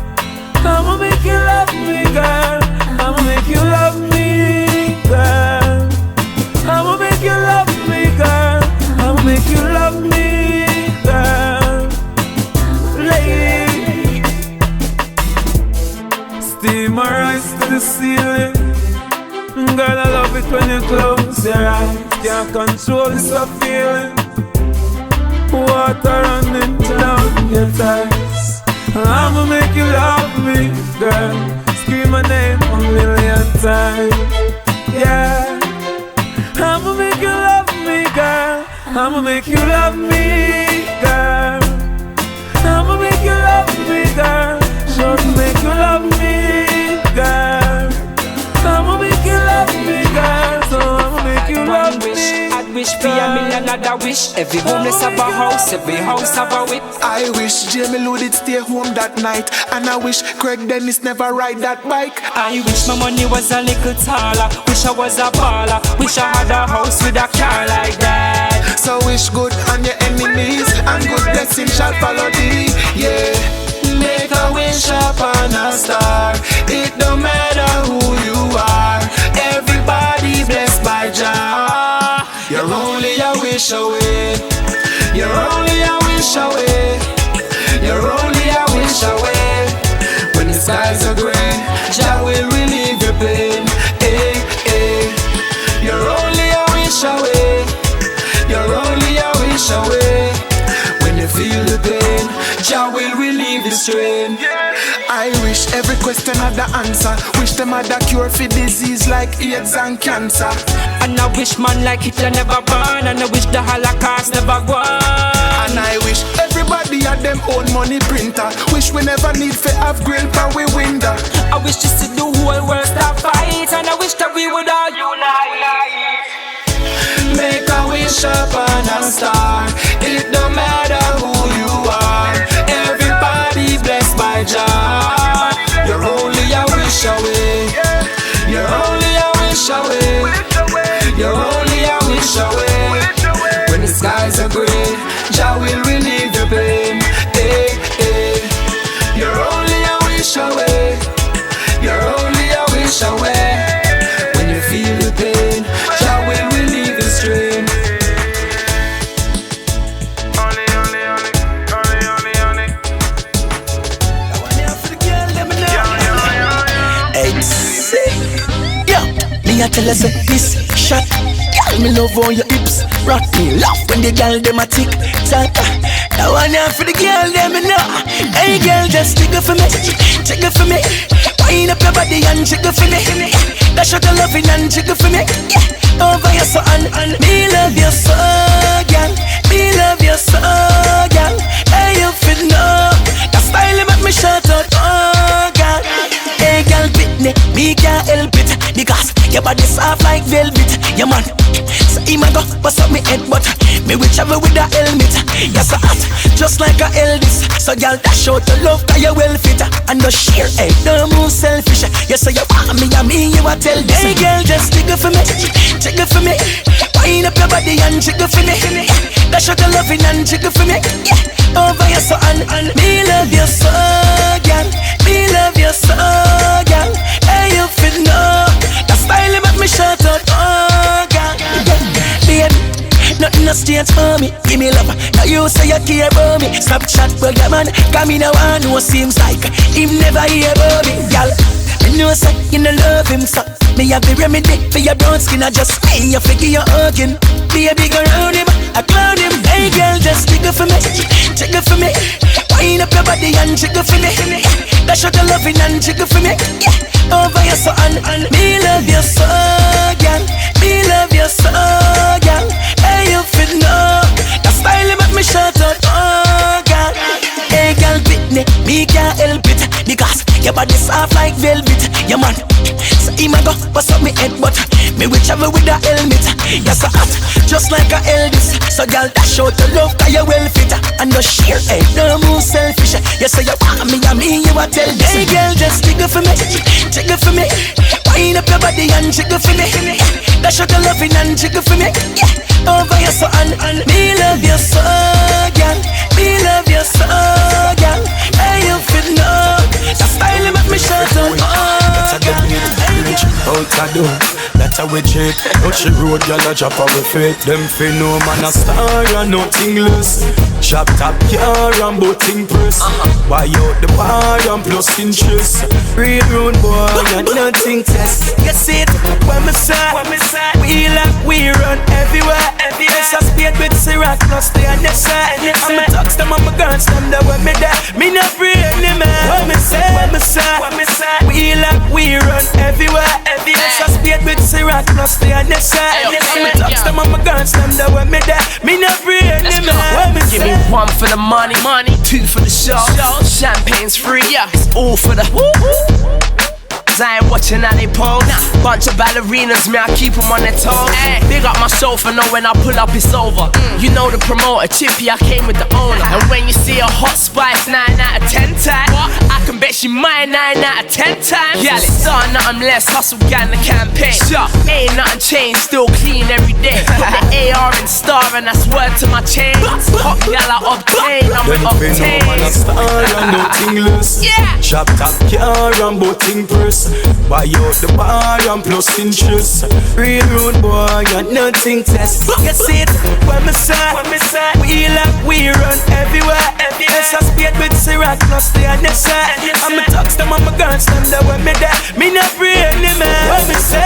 I'ma make you love me, girl. I'ma make you love me, girl. I'ma make you love me, girl. I'ma make you love me, girl. Lady, steam my rise to the ceiling. Girl, I love it when you close your eyes. Can't control this feeling. Water running down your thighs. I'ma make you love me, girl. Scream my name 1,000,000 times. Yeah. I'ma make you love me, girl. I'ma make you love me, girl. I'ma make you love me, girl. Sure to make you love me, girl. I'ma make you love me, girl. So I'ma make you love me. I'd wish for a million other wish. Every homeless have a house, every house have a wit. I wish Jamie Lou did stay home that night, and I wish Craig Dennis never ride that bike. I wish my money was a little taller. Wish I was a baller. Wish I had a house with a car like that. So wish good on your enemies, and good blessings shall follow thee. Yeah. Make a wish upon a star. It don't matter who you are. Everybody blessed by JAH. You're only a wish away. You're only a wish away. You're only a wish away. When the skies are gray, JAH will relieve your pain. Hey, hey. You're only a wish away. You're only a wish away. When you feel the pain, JAH will relieve the strain. I wish every question had the answer. Wish them had a cure for disease like AIDS and cancer. And I wish man like Hitler never born. And I wish the Holocaust never go on. And I wish everybody had them own money printer. Wish we never need to have grill for we window. I wish just to the whole world stop fight. And I wish that we would all unite. Make a wish upon a star. It don't matter who you are. Everybody blessed by JAH. You're only a wish away. You're only a wish away. You're only a wish away. When the skies are gray, JAH will relieve your pain. Hey, hey. You're only a wish away. You're only a wish away. When you feel the pain, JAH will relieve the strain. I tell us this shot. Girl, me love on your hips. Rock me, love when the girl dem a tick tock. That one here for the girl dem me know. Hey girl, just jiggle for me, jiggle for me. Wind up your body and jiggle for me. Dash out your loving and jiggle for me. Yeah, over your so and me love you so, girl. Me love you so, girl. Hey, you feel no. That style make me shout out, oh girl. Hey girl, Whitney, me can't help it because your body soft like velvet. Yeah man, so he ma go bust up me head, but me will travel with a helmet. You're so hot, just like a Elvis. So girl, dash out your love 'cause you well fit. And no share, hey, don't move selfish. You say you want me and me, you a tell this. Hey girl, just jiggle for me, jiggle for me. Wind up your body and jiggle for me. Dash out your loving and jiggle for me. Yeah, over your so and me love you so, girl. Me love you so, girl. Hey, you feel no. That style make me shout out, oh girl. Baby, nothing no strange for me. Give me love. Now you say you care about me. Stop chat, but your man, come in a one who seems like him never hear about me, girl. I know say you no love him, so me have the remedy for your brown skin. I just me you figure you hugging. Baby go round him, I clown him. Hey girl, just jiggle for me, jiggle for me. Wind up your body and jiggle for me. Dash out your loving and jiggle for me. Yeah, over your so and me love you so, girl. Me love you so, girl. Hey, you feel no. That style make me shout out, oh girl. Hey girl, Whitney, me can't help it because your body soft like velvet. Yeah man, so he ma go bust up me head, but me will travel with a helmet. You're so hot, just like a Elvis. So girl, dash out your love 'cause you well fit. And no share, hey, don't move you say you want me, I mean you a tell them. Hey girl, just jiggle for me, jiggle for me. Wind up your body and jiggle for me. Dash out the loving and jiggle for me. Over your son, me love you so, girl. Me love you so, girl. Hey, you feel no. The style you make me shut on, girl. Out a door, that's how we check. Out she road, y'all a drop our feet. Them fi no man a star and nothing less. Shop top car and boating press. Buy out the bar and plus interest. Real road boy and nothing test. You see it, when me say, we like we run everywhere. Yes, I speed with Cric, plus the other side. I'm a touch them, I'm a gun, stand there when me there. Me not free any man. When me say, we like we run everywhere. Yes, I speed with Cric, plus the other side. I'm a touch them, I'm a gun, stand there when me there. Me not free any man. When me give me one for the money, two for the show. Champagne's free, it's all for the I ain't watching how they pose. Bunch of ballerinas, me I keep them on their toes. Big up myself and know when I pull up it's over. You know the promoter, Chippy, I came with the owner. And when you see a hot spice 9 out of 10 times, I can bet she mine 9 out of 10 times. Yeah, it's done, nothing less, hustle gang the campaign. Ain't nothing changed, still clean every day. Put the AR in star and that's word to my chain. Hot gal I obtain, I'm with Octane. Yeah. Shop top car and boating press. Buy out the bar and plus interest. Real road boy and nothing test. You see it, when me say, we like we run everywhere. Yes, I speed with Cric, plus the other side. I'm a touch them, I'm a gun, stand there when me there. Me not free any man. When me say,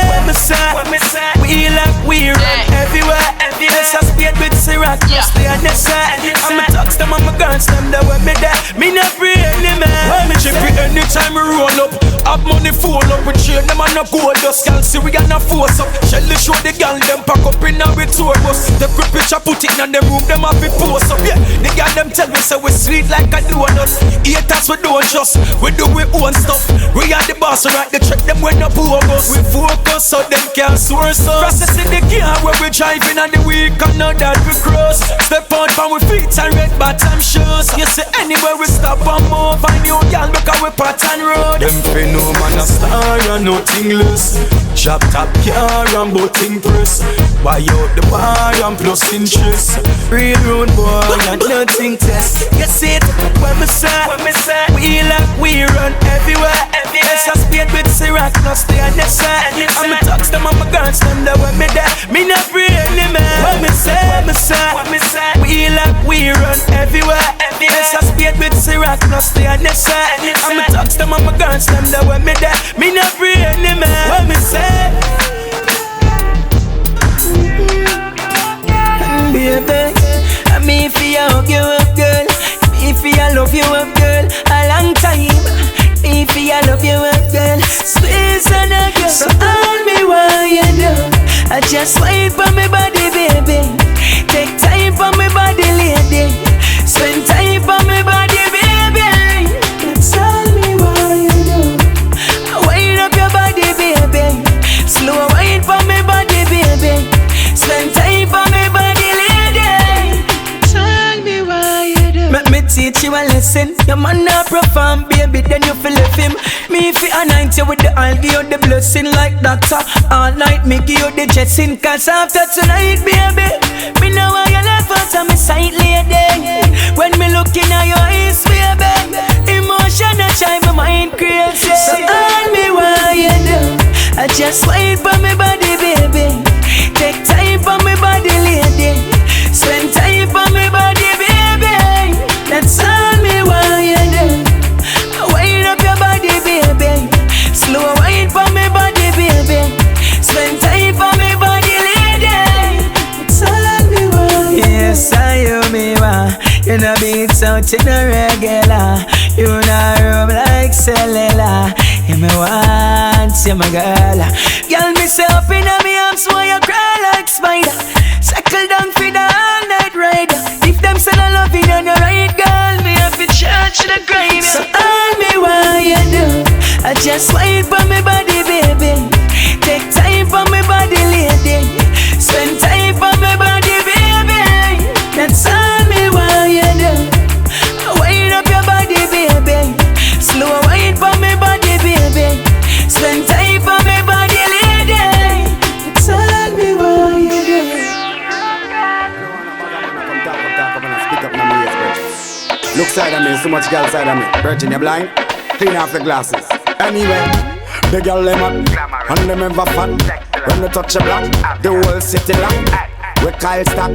we like we run everywhere. Yes, I speed with Cric, plus the other side. I'm a touch them, I'm a gun, stand there when me there. Me not free any man. When me chip it anytime we roll up. Have money full up, we train them and no gold dust. Y'all see we got no force up. Shelly show the gal them pack up in a with tour bus. The grip picture put it in the room, them have it post up. Yeah, the gal them tell me say we sweet like a donut. Haters we don't trust, we do we own stuff. We are the boss, we write the check them when no bogus. We focus so them can't source us. Processing the car where we driving on the week and now that we cross. Step out from we feet and red bottom shoes. You see anywhere we stop and move and new gal because we pattern road. Them fi no man a star and nothing less. Shop top car and boating press. Buy out the bar and plus interest. Real road boy and nothing test. You see it, when me say, we like we run everywhere. Yes, I speed with Cric, plus the other side. I'm a touch them, I'm a gun, stand there when me there. Me not free any man. When me say, we like we run everywhere. Yes, I speed with Cric, plus the other side. I'm a touch them, I'm a gun, stand there when me there. Me not free any man. When me say, baby, I'm me for you, hug you up, girl. Me for you, love you up, girl. A long time. Me for you, love you up, girl. Squeeze on a girl. So all me what you do, I just wait for me body, baby. Take time for me body, lady. Spend time for me body, baby. That's all me what you do. Wind up your body, baby. Slow wine for me body, baby. Spend time for me body, lady. Tell me why you do. Make me teach you a lesson. Your man not perform, baby, then you feel left him. Me fi anoint you with the oil, give you the blessing like doctor. All night me give you the jetting. Cause after tonight, baby, me know why you left out of my sight, lady. When me look in your eyes, baby, emotion a drive my mind crazy. So all me why you do, I just wait for me body, baby. Take time for me body, lady. Spend time for me body, baby. That's all me why you do. Wind up your body, baby. Slow wine for me body, baby. Spend time for me body, lady. That's all me why. Yes, I you me why. You know beats out in a regular. You know rub like cellular. You me want, you my girl. Girl, me say up in me arms, why you cry like spider. Circle down for the all night ride. If them say I love you, then you right, girl. Me have to charge the grave. So all me why you do, I just wait for me body, baby. Take time for me body, lady. Spend time for me body, baby. That's all me why you do. Wind up your body, baby. Look side of me, so much girl side of me. Virgin, you blind? Clean off the glasses. Anyway, the girl them up, and them ever fat. When they touch a block, the whole city lock. We Kyle stop,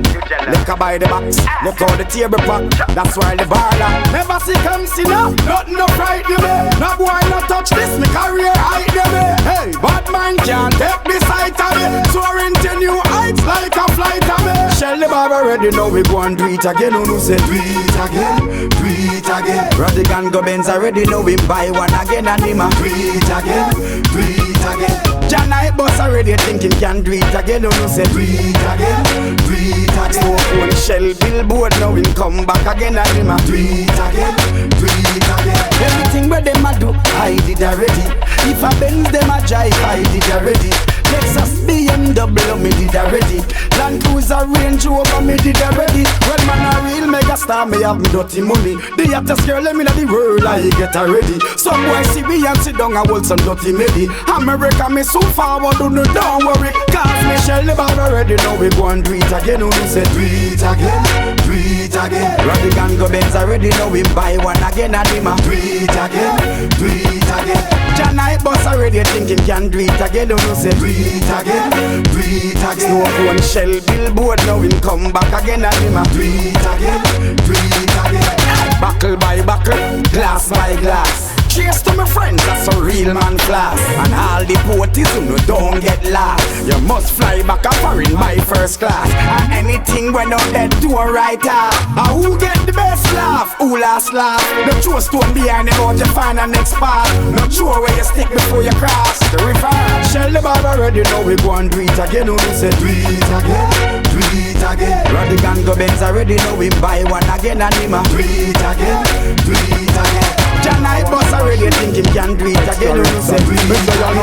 liquor by the box. Look how the table pack, that's why the bar lock. Never see come see no, nothing no fright you me. No boy no touch this, me career hide you me. Hey, bad man can't take the sight of me. Soaring to new heights like a flight of me. Shell the bar already know we go and do it again. Who say do it again, do it again. Radigan go Benz already know we buy one again and him a do it again, do it again. John I boss already thinking can do it again. Who say do it again, do it again. Smoke one shell billboard now him come back again and him a do it again, do it again. Everything where them a do, I did already. If a Benz them a drive, I did already. Lexus BMW me did already. Land Cruiser Range Rover me did already. Well man a real mega star, me have me dirty money. The hottest girl in the world I get already. Some boy see me and sit down and hold some dirty medi. America me so forward, don't worry. Cause me shell the bar already, now we go and do it again. Who say do it again, do it again. Radigan go Benz already, now we buy one again and him a do it again, do it again. John I boss already thinking can do it again. Who say do it again, do it again. Smoke one shell billboard, now him come back again and him a do it again, do it again. Buckle by buckle, glass by glass. Cheers to my friends, that's a real man class. And all the poties who no don't get lost. You must fly back a foreign by first class. And anything when out there do a right off. And who get the best laugh? Who last laugh? The true stone behind the road, you find a next path. Not sure where you stick before you cross the river. Shell the bar already, now we go and do it again. Who say do it again, do it again. Radigan go Benz already, now we buy one again and him a do it again, do it again. John I boss already thinking can do it again. Who say do it again.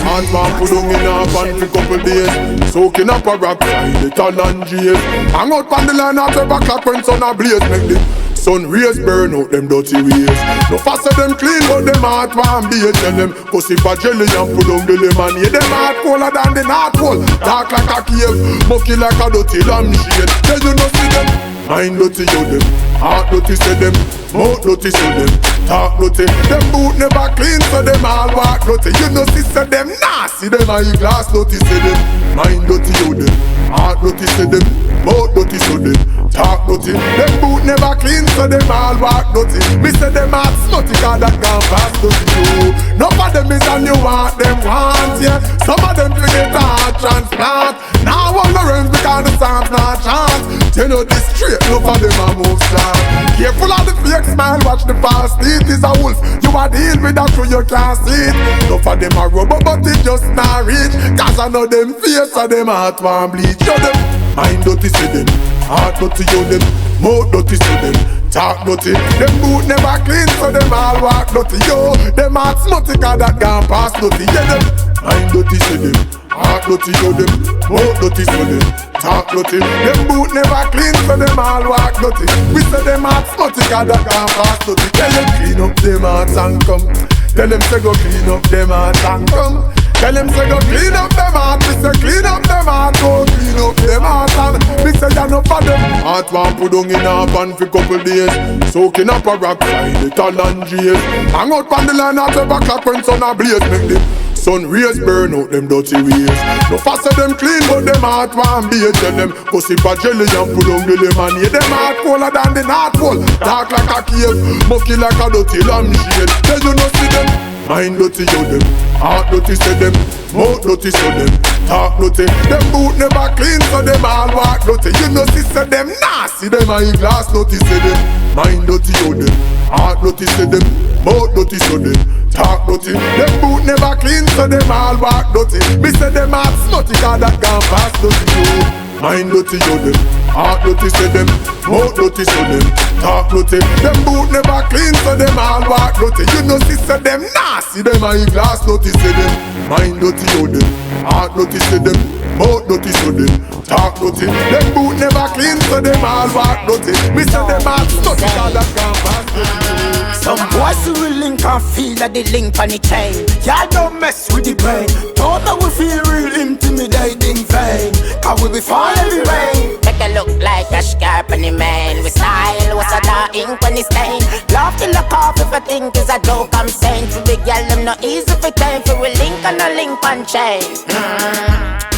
Hard man put on in a van for couple days. Soaking up a rock, little and jays. Hang out on the line after back clock when sun a blaze. Make the sun rays burn out them dirty ways. No faster them clean but them heart one be. Tell them pussy for jelly and pull on the lemon. Yeah them heart colder than the North Pole. Dark like a cave, mucky like a dirty lampshade. Tell you no see them, mind dirty you them. Heart dirty say them, mouth dirty say them. Talk dirty, them boot never clean so them all walk dirty. You know see say them nasty, them eyeglass dirty say them. Mind dirty you them, heart dirty say them, mouth dirty say them. Talk dirty, them boot never clean so them all walk dirty. Me say them heart snotty cause that gone past dirty you. None of them is a new heart them want, yeah. Some of them forget a heart transplant. Now one the runs because the sound's not chance. You know this straight, look for them a move slide. Careful of the fake smile, watch the fast teeth. Is a wolf, you a deal with that so you can't see it. Enough of them a rubber but it just not reach. Cause I know them face of them heart one bleach. Show them, mind dirty see them, heart dirty you them, mouth dirty see them. Talk dirty, them boot never clean so them all walk dirty. Yo, them heart smutty cause that gone past dirty. Yeah them, mind dirty see them, heart dirty you them, mouth dirty see them. Talk dirty, them boot never clean so them all walk dirty. We say them heart smutty cause that gone past dirty. Tell them clean up them hearts and come. Tell them say go clean up them hearts and come. Tell them say go clean up them heart. We say clean up them heart. Go clean up them heart and we say you're not for them. Heart one put on in a van for couple days. Soaking up a rock, find it all and jays. Hang out on the line after back clock when sun a blaze. Make them sun rays burn out them dirty ways. No faster them clean but them heart one be. Tell them pussy for jelly and pull on the lemon. Yeah them heart colder than the North Pole. Dark like a cave, mucky like a dirty lampshade. Tell you no see them, mind dirty you them, heart dirty say them, mouth dirty say them. Talk dirty, them boot never clean so them all walk dirty. You know see say them nasty, them eyeglass dirty say them. Mind dirty you them, heart dirty say them, mouth dirty say them. Talk dirty, them boot never clean so them all walk dirty. Me say them heart snotty cause that gone past dirty. Mind dirty you them, heart dirty say them, mouth dirty say them. Talk dirty, them boot never clean so them all walk dirty. You know see say them nasty, them eyeglass dirty say them. Mind dirty you them, heart dirty say them, mouth dirty say them. Talk dirty, them boot never clean so them all walk dirty. Me say them heart snotty cause that gone past dirty. Some boys who will link and feel that they link on the chain. Y'all don't mess with the brain. Don't know we feel real intimidating vain. Cause we be falling every rain. Take a look like a scarp on the man. We style was a dark ink when it's stain. Laugh till I cough if I think it's a joke I'm saying. To the girl, them not easy for time. For we link and a link and chain.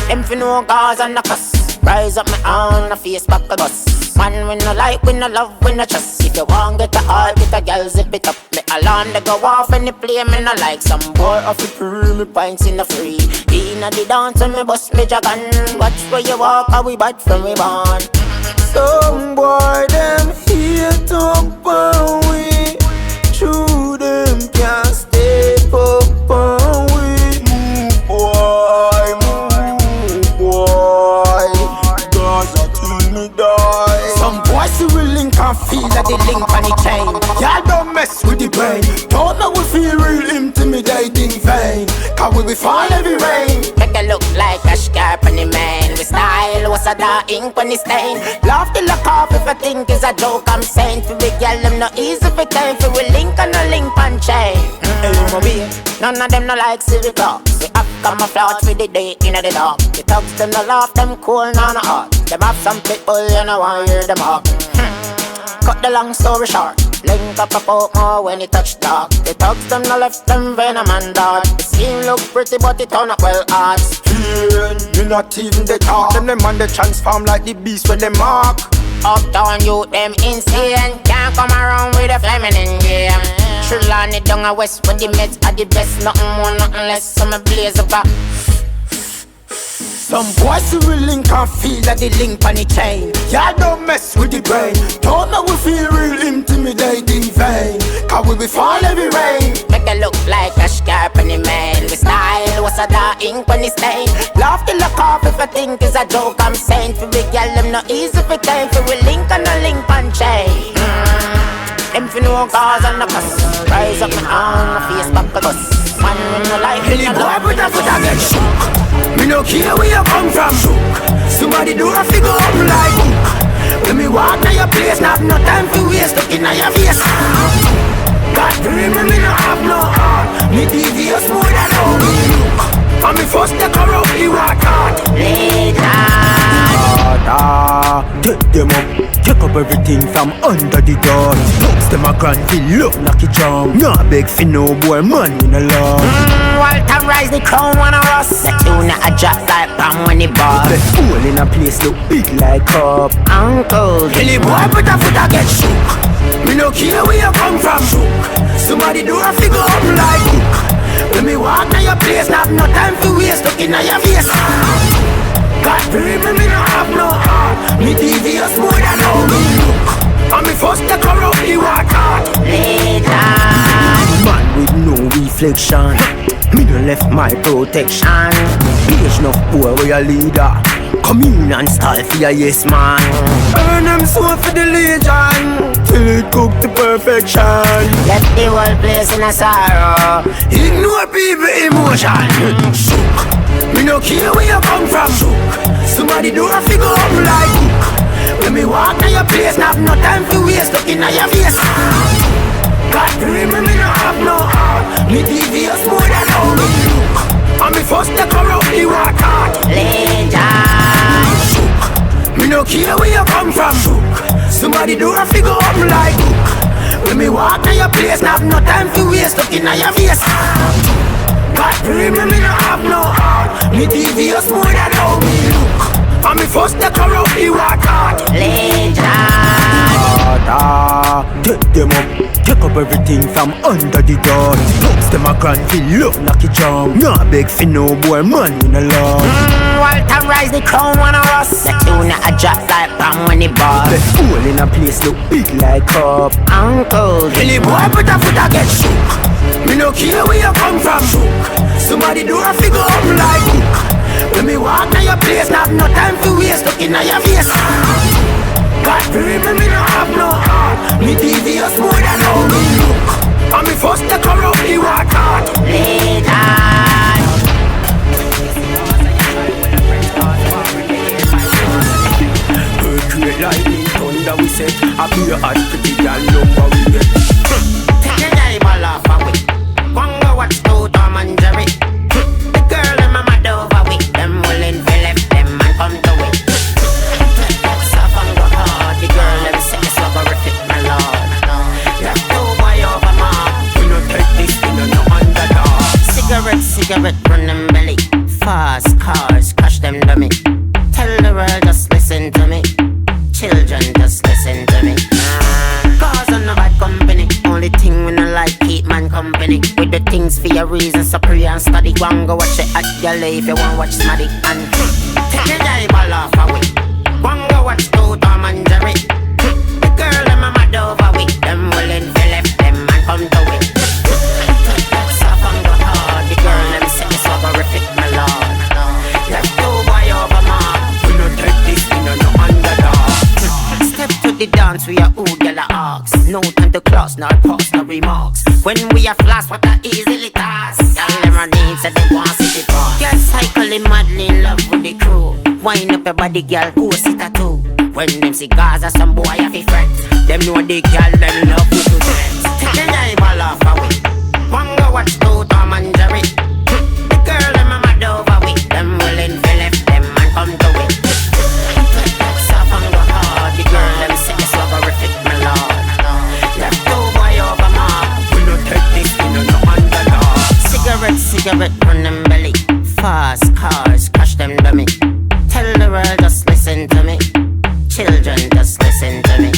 Them for no cause and no cuss. Rise up my own, a face back a bus. Man, we no like, we no love, we no trust. If you want get a heart, get a girl, zip it up. Me alarm, they go off and they play, me no like. Some boy off the pre, me pints in the free. Inna the dance and me bust me jagan. Watch where you walk, how we bad from we born. Some boy, them hate up on we. True, them can't step up on we. Move boy, Gaza till me die. Some boys who will link and feel that they link on the chain. Y'all don't mess with the brain. Don't know we feel real intimidating vain. Cause we fall every rain. Make it look like a scarp on the man. We style was a dark ink when it's stain. Laugh till I cough if I think it's a joke I'm saying. For the girl them not easy for time. For we link and a link and chain. None of them no like silly talks. We have camouflage for the day in the dark. The thugs them no laugh, them cool, no hot. Them have some people, you know I hear them up. Cut the long story short. Link up a poke more when it touch dark. The thugs them no left them venom and dart. The scheme look pretty but it turn up well hard. You not even they talk. Them on they transform like the beast when they mark. Uptown youth them insane. Can't come around with a feminine game. Trillon it down a west when the meds are the best. Nothing more, nothing less. So me blaze up a. Some boys who will link and feel that they link on the chain. Y'all don't mess with the brain. Don't know we feel real intimidating vain. Cause we fall every rain. Make it look like a scarp on the man. We style was a dark ink when it's stain. Laugh till I cough if I think it's a joke I'm saying. For the girl them not easy for time. For we link and a link and chain. Them for no cause and no cuss. Rise up my arm, my face back a bus. Man, we no like any boy put a foot a get shook. Me no care where you come from. Somebody do a figure up like book. When me walk to your place, not no time for waste. Look in your face. God pray me no have no heart. Me devious more than how me look. And me first take her up, he walk hard. Later. Take them up, take up everything from under the door. Looks them a grand kill up like a charm. Nah beg for no boy, man in a law. Walter rise the crown one of us. The tuna a drop like palm when he ball. The fool in a place look big like up. Uncle, Hilly boy put a foot a get shook. Me no care where you come from. Somebody do a figure up like book. When me walk to your place, not no time for waste. Look in your face. God pray me no have no heart. Me devious more than how me look. And me first take her up, he walk hard. Later. Man with no reflection. Me no left my protection. Page enough poor where your leader. Commune and style for your yes man. Earn them soul for the legion. Till it cook to perfection. Left the whole place in a sorrow. Ignore people emotion. Shook. Me no care where you come from. Somebody do a figure up like book. When me walk to your place, not no time for waste. Look in your face. God pray me no have no heart. Me devious more than how me look. And me first take her up, he walk hard. Legend. Shook. Me no care where you come from. Somebody do a figure up like book. When me walk to your place, not no time for waste. Look in your face. God pray me no have no heart. Me devious more than how me look. And me first take her up, he walk hard. Legend. Take them up, take up everything from under the door. Looks them a grand kill up like a charm. Nah beg for no boy, man in a law. Walter rise the crown one of us. The tuna a drop like palm when he ball. The fool in a place look big like up. Uncle, Hilly boy put a foot a get shook. Me no care where you come from. Somebody do a figure up like book. When me walk to your place, not no time for waste. Look in your face. God pray me no have no heart. Me devious more than how me look. And me first take her up, he walk hard. Later. Earthquake, lightning, thunder we set. I be a hot pretty girl, look how we get. Take the guy ball off away. Congo watch to Tom and Jerry. The girl them a mad over with. Them willing to left them and come to it. The girl them say me swagger fit my lord. company. With the things for your reason, so pray and study. Go and go watch it at your life if you want watch Smaddy. And take your eyeball off away. Go and go watch Tom and Jerry. The girl and my mad over with them willing to left them and come to it. Soft and go hard. The girl them say it's horrific, my lord. Left two boy over mark. We no take this, we no underdog. Step to the dance, we are old yellow ox. No time to class, nor pause, no remarks. When we are flash, what a easily task. Y'all never need, so they want to see the boss. Girl cycling madly in love with the crew. Wind up your body, girl, go sit a two. When them see Gaza, some boy have a fret. Them know the girl, them love you to death. Take the eyeball off away. One go watch Tom and Jerry. The girl, them a mad over with them willing to left them and come to it. Soft and go hard, the girl, them say it's horrific, my lord. Left two boy over mark. We no take this, we no underdog. Cigarette on them belly. Fast cars, crash them dummy. Tell the world just listen to me. Children just listen to me.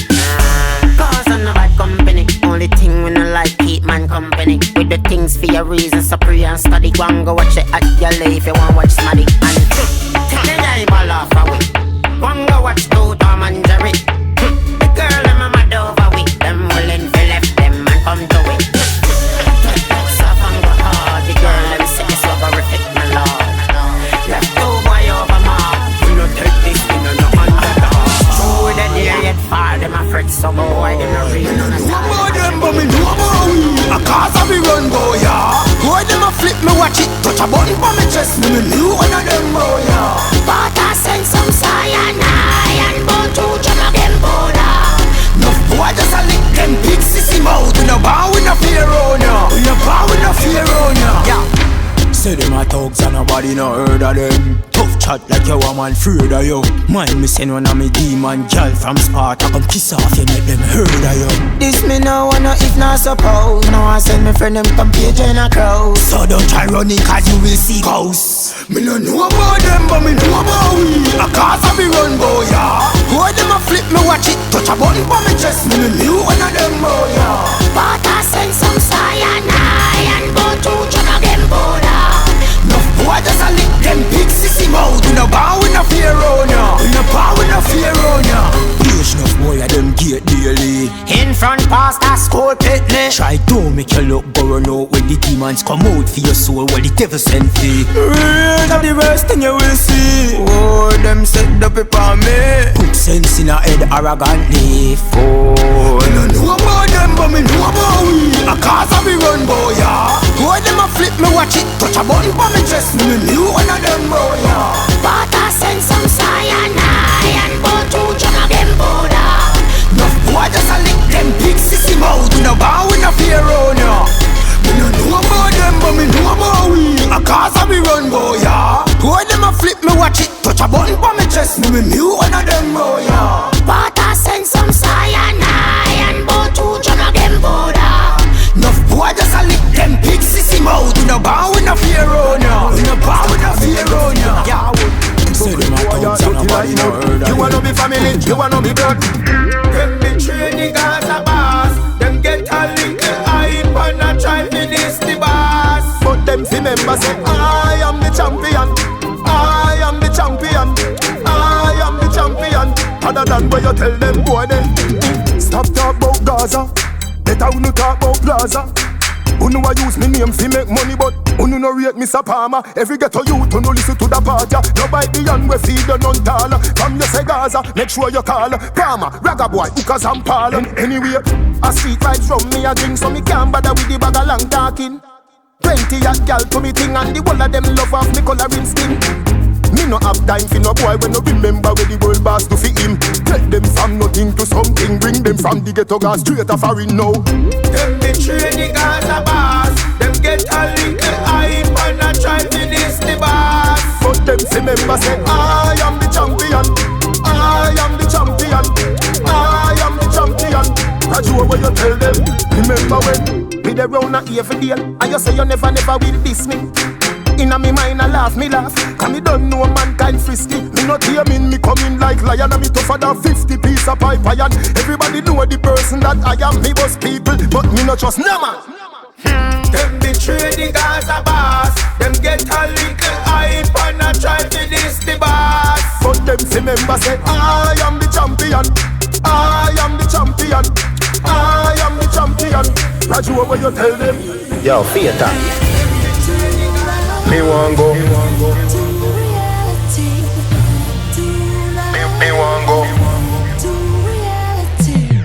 Cause I'm no bad company. Only thing we no like keep man company. With the things for your reason, so pray and study. Go and go watch it at your life if you want watch Smaddy. And take the eyeball off away. Go and go watch Tom and Jerry. The girl and my mad over with them willing to left them and come to it. Soft and go hard. The girl them say it's horrific, my lord. Left two boy over mark. We no take this, we no underdog. True with the dear yet far. Them a fret so boy, them no real. No more them, but me know about we. A cause of me run boy, yeah. Boy them a flip me watch it. Touch a button for me chest. Me knew one of them boy, yeah. But I send some cyanide and bone to jam again border. Nuff boy just a lick them big sissy mouth. We no bow, we no fear on ya. We no bow, we no fear on ya. Yeah. Say them a thugs and nobody no heard of them. Tough chat like you a man afraid of you. Mind me send one of me demon girl from Sparta. Come kiss off you make them heard of you. This me no wanna if not suppose. Now I send me friend them come page in a crowd. So don't try running cause you will see ghosts. Me no know about them but me know about we. A cause of me run boy yeah. Boy them a flip me watch it. Touch a button for me chest. Me no knew one of them boy yeah. But I send some cyanide and bone to jam again border. Nuff boy just a lick them big sissy mouth. We no bow, we no fear on ya. We no bow, we no fear on ya. Huge enough boy a them gate daily. In front past a school pitney. Try to make you look burn out when the demons come out for your soul while the devil send fee. Real of the worst thing you will see. Oh, them set the people on me. Put sense in a head arrogantly. Oh, I don't know about them but me know about we. A cause of me run boy yeah. Boy them a flip me watch it. Touch a button for me chest. Me knew one of them boy yeah. But I send some cyanide and bone to jam again border. Nuff boy just a lick them big sissy mouth. We no bow, we no fear on ya. Me no know about them but me know about we. A cause of me run boy yeah. Boy them a flip me watch it. Touch a button for me chest. Me knew one of them boy yeah. But I send some cyanide and bone to jam again border. Nuff boy just a lick them big sissy mouth. We no bow, we no fear on ya. We no bow, we no fear on ya. Yeah. Say them a thugs and nobody no heard of you. You wanna be family, you wanna be blood. Them be training as a boss. Them get a little hype and a try finish the boss. But them fi member say I am the champion. I am the champion. I am the champion. Other than what you tell them boy them. Stop talk about Gaza. Better we no talk about Plaza. Uno a use me name fi make money, but uno no rate Mr. Palmer. Every ghetto youth uno listen to the party. No bite the hand we feed the non taller. From you say Gaza, make sure you call Palmer, Ragga boy, hookers and Paul. Anyway, a street vibes from me a drink, so me can't bother with the bag of long talking. 20 a gal to me thing, and the whole of them love off me coloring skin. Me no have time for no boy when no remember where the world boss to fit him. Take them from nothing to something, bring them from the ghetto gas straight to foreign now. Them be training as a boss. Them get a little hype and a try finish the boss. But them remember say I am the champion. I am the champion. I am the champion. That's what you tell them. Remember when me the round a evil deal, and you say you never will diss me. Inna me mind I laugh, cause me don't know mankind frisky. Me not hear me coming like lion, and me tougher than 50 piece of pipe iron. Everybody know the person that I am, me boss people, but me not trust no man. Them trade the Gaza boss. Them get a little hype and I try to diss the boss. But them see member say, I am the champion. I am the champion. I am the champion. That's what you tell them. Yo, theater. Me want go. Me want go.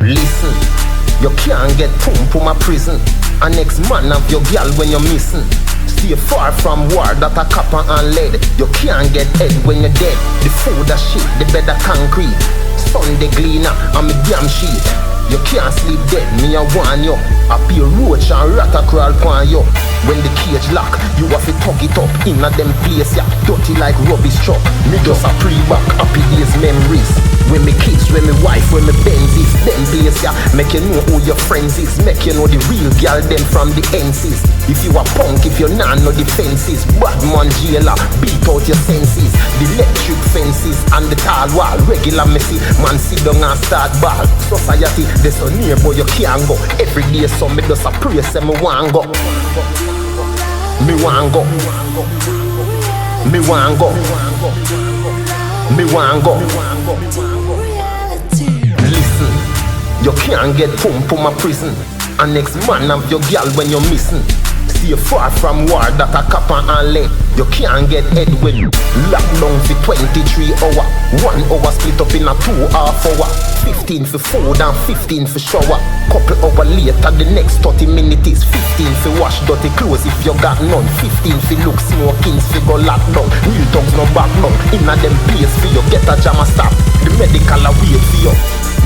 Listen, you can't get pum a prison. A next man of your girl when you're missing. Stay far from war that a copper and lead. You can't get head when you're dead. The food a shit, the bed a concrete. Sunday cleaner and me damn sheet. You can't sleep dead, me a warn you. I be a roach and rat a crawl upon you. When the cage lock, you have to tuck it up. In a them place ya, dirty like rubbish truck. Me just a pre-back, happy days memories. When me kids, when me wife, when me Benzes. Them place ya, make you know who your friends is. Make you know the real girl them from the NCs. If you a punk, if you nah know the fences. Bad man jailer, beat out your senses. The electric fences and the tall wall. Regular messy, man sit down and start ball. Society, there's so near boy you can't go. Every day so me just a pray say me want go. Me want go. Me want go. Me want go. Listen, you can't get pum a prison. And next man of your girl when you're missing. Stay far from war that a copper and lead. You can't get head when lockdown for 23 hours. 1 hour split up in a 2 half hour. 15 for food and 15 for shower. Couple hour later the next 30 minutes is 15 for wash dirty clothes if you got none. 15 for look smokings for go lockdown. Real dogs no back down. Inna them place for you get a jam a stop. The medical a wait for you.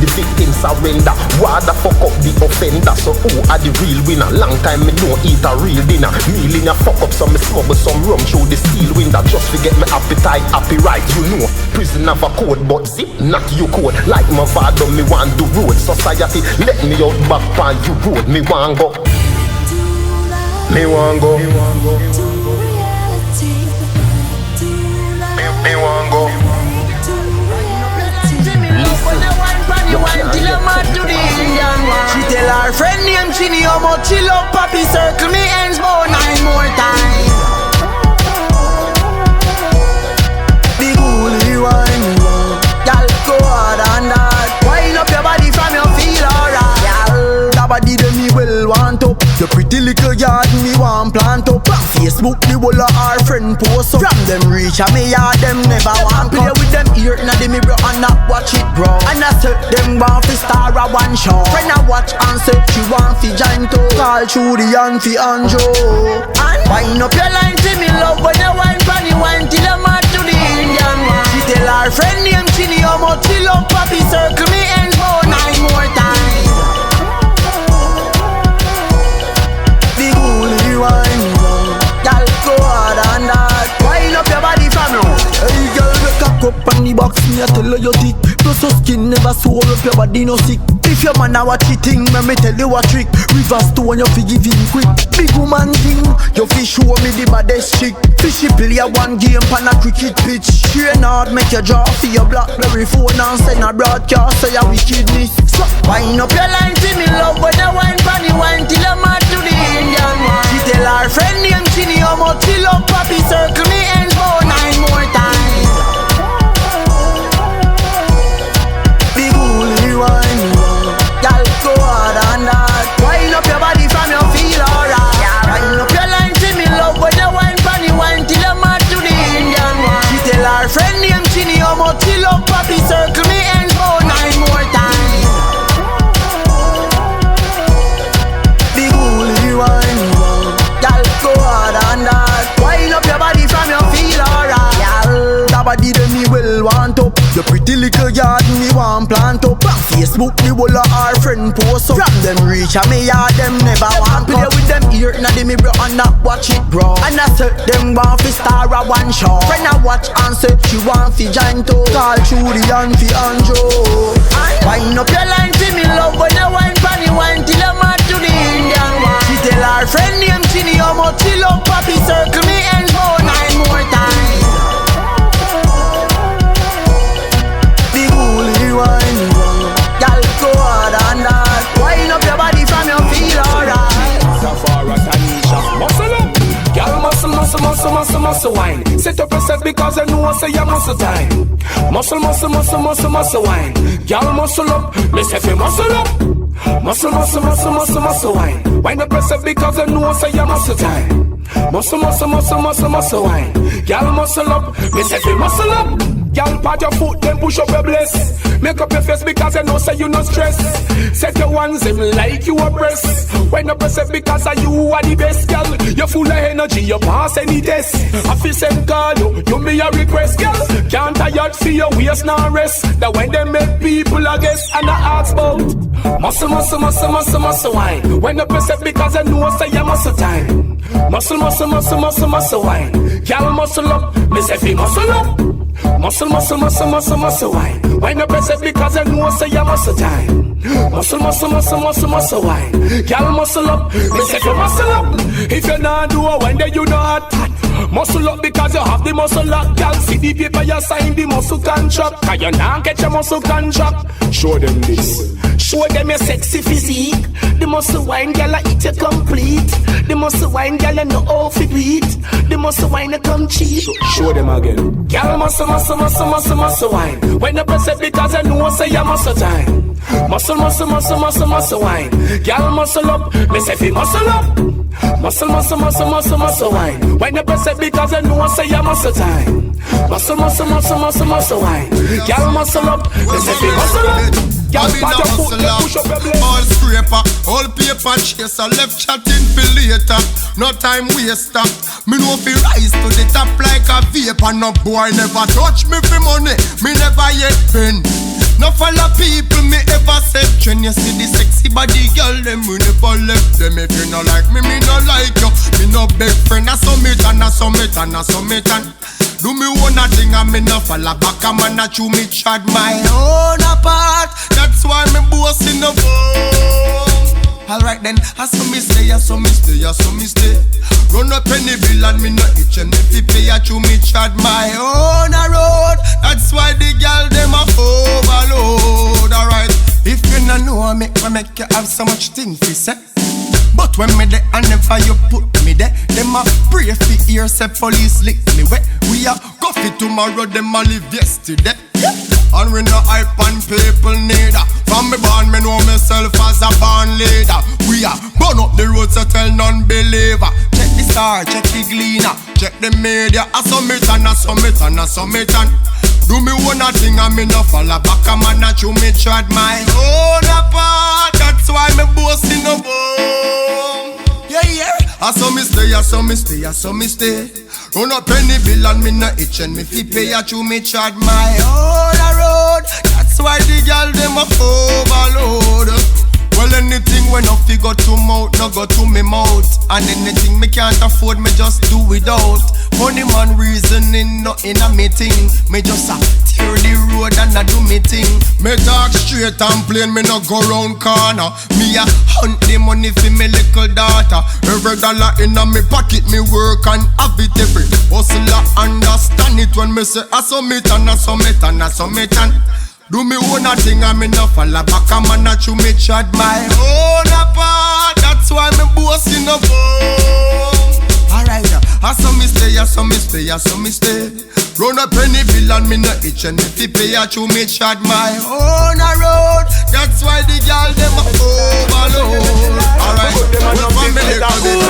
The victim surrender. Why the fuck up the offender? So who are the real winner? Long time me don't eat a real dinner. Meal in a fuck up so me smuggle some rum through the steel window. Just to get me appetite happy right you know. Prison have a code but zip not you code. Like Mavado me want do road. Society let me out back on you road. Me want go. Me want go. Me want go. Me want go. She tell her friend named Chini how much she love Papi. Circle me hands more 9 more times. Big holy wine, y'all go hard and hard. Wind up your body from your feel alright. Y'all, that body them me well want up. Your pretty little yard me want plant up. Facebook the whole of our friend post up. From them reach and me yard them never want play with them ear inna the mirror and not watch it bro. And I say them want fi star a one show. Friend I watch and say she want fi join too. Call through the and fi Anjo. And wind up your line to me love when you wine funny wine till I'm mad to the Indian one. She tell her friend named Chini how much she love Papi. Circle me hands more 9 more times. Big holy wine, y'all go hard and hard. Wind up your body from you. Hey girl, wake up on the box, me I tell her you thick. Plus your skin never swell up, your body no sick. If your man a watch it thing, me tell you a trick. River stone, you fi give him quick. Big woman thing, you fi show me the baddest chick. Fishy play a one game pan a cricket pitch. Train hard, make you draw for your BlackBerry phone and send a broadcast say a wickedness. So wind up your line to me love when you wine funny wine till I'm mad to the Indian one. She tell her friend named Chini how much she love Papi. Circle me hands more 9 more times. Big holy wine, y'all go hard and hard. Wind up your body from your feel alright. Wind up your line to me love when you wine funny wine till I'm mad to the Indian one. She tell her friend named Chini how much she love Papi. Circle me hands more 9 more times. Big holy wine, y'all go hard and hard. Wind up your body from your feel alright. Y'all, that body them me well want up. Your pretty little yard me want plant up. On Facebook the whole of our friend post up. From them reach and me yard them never want play with them ear inna the mirror and not watch it bro. And I say them want fi star a one show. Friend I watch and say she want fi join too. Call through the and fi Anjo. Wind up your line to me love when you wine funny wine till I'm mad to the Indian one. She tell her friend named Chini how much she love Papi. Circle me hands more 9 more times. Big holy wine, y'all go hard and hard. Wind up your body from your feel alright. Safara Tanisha, muscle muscle wine. Set up yourself because I know I say you muscle time. Muscle, muscle, muscle, muscle, muscle wine. Y'all muscle up, me say fi muscle up. Muscle, muscle, muscle, muscle, muscle wine. Wind up yourself because I know I say you muscle time. Muscle, muscle, muscle, muscle, muscle wine. Y'all muscle up, me say fi muscle up. Y'all pat your foot, then push up your bliss. Make up your face because I know say you no stress. Set your ones in like you a press. When you press it because you are the best, girl. You're full of energy, you pass any test. I feel same call you me a request, girl. Can't tired for your waist now rest. That when they make people a guess and I ask about muscle, muscle, muscle, muscle, muscle wine. When you press it because I know say you muscle time. Muscle, muscle, muscle, muscle, muscle wine. Girl muscle up, me say fi muscle up. Muscle, muscle, muscle, muscle, muscle wine. Why not press it because I know say you muscle time. Muscle, muscle, muscle, muscle, muscle wine. Girl muscle up, me say you muscle up. If you not do a wine then you not hot. Muscle up because you have the muscle lock. Girl see the paper you sign the muscle contract. Cause you not get your muscle contract. Show them this. Show them your sexy physique. The muscle wine girl I eat you complete. The muscle wine girl you know how to beat. The muscle wine you come cheap. Show them again. Girl muscle, muscle, muscle, muscle, muscle wine. When you press it because I know say you muscle time. Muscle, muscle, muscle, muscle, muscle wine. Girl muscle up, me say fi muscle up. Muscle, muscle, muscle, muscle, muscle wine. When you press it because I know say you muscle time. Muscle, muscle, muscle, muscle, muscle wine. Girl muscle up, me say fi muscle up. Girl pat your foot, push up your blade. All scraper, all paper chaser, left chatting for later. No time waster. Me know fi rise to the top like a vapor. No boy never touch me for money. Me never yet been. No follow people me ever said. When you see the sexy body girl, them we never left them. If you no like me no like you. Me no big friend, I summit and I summit and I summit and do me one thing and me no follow back. A man a chew me chad my own apart. That's why me bossing the phone. Alright then, I saw me stay, I saw me stay, I saw me stay. Run up any bill and me no itch and if you pay, I chew me chad my own a road. That's why the girl them a overload. Alright, if you no know I make you have so much things to say. But when me there and never you put me there, them a pray for ear say police lick me wet. We a coffee tomorrow, them a live yesterday. And we no hype and people neither. From me born, me know myself as a born leader. We a burn up the road so tell non-believer. Check the star, check the gleaner, check the media. I summit and I summit and I summit and do me one thing and me no follow back. A man a chew me trad my own apart. That's why me boasting no boom. Yeah, yeah. I saw me stay, I saw me stay, I saw me stay. Run up any bill and me no itch and me fi pay. I chew me chad my own road. That's why the girl them a overload. Well anything when I fi go to mouth, no go to me mouth. And anything me can't afford, me just do without. Money man reasoning, nothing a me thing. Me just a tear the road and I do me thing. Me talk straight and plain, me no go round corner. Me a hunt the money for me little daughter. Every dollar in a me pocket, me work and have it every hustler understand it when me say I summit and I summit and I summit and do me own a thing and me no follow back. A man a chew me chad my own apart. That's why me boasting no phone. Alright, I saw me stay, I saw me stay, I saw me stay. Run up any bill and me no itch and if you pay I chew me chad my own a road. That's why the girl them a overload. Alright, we're family good.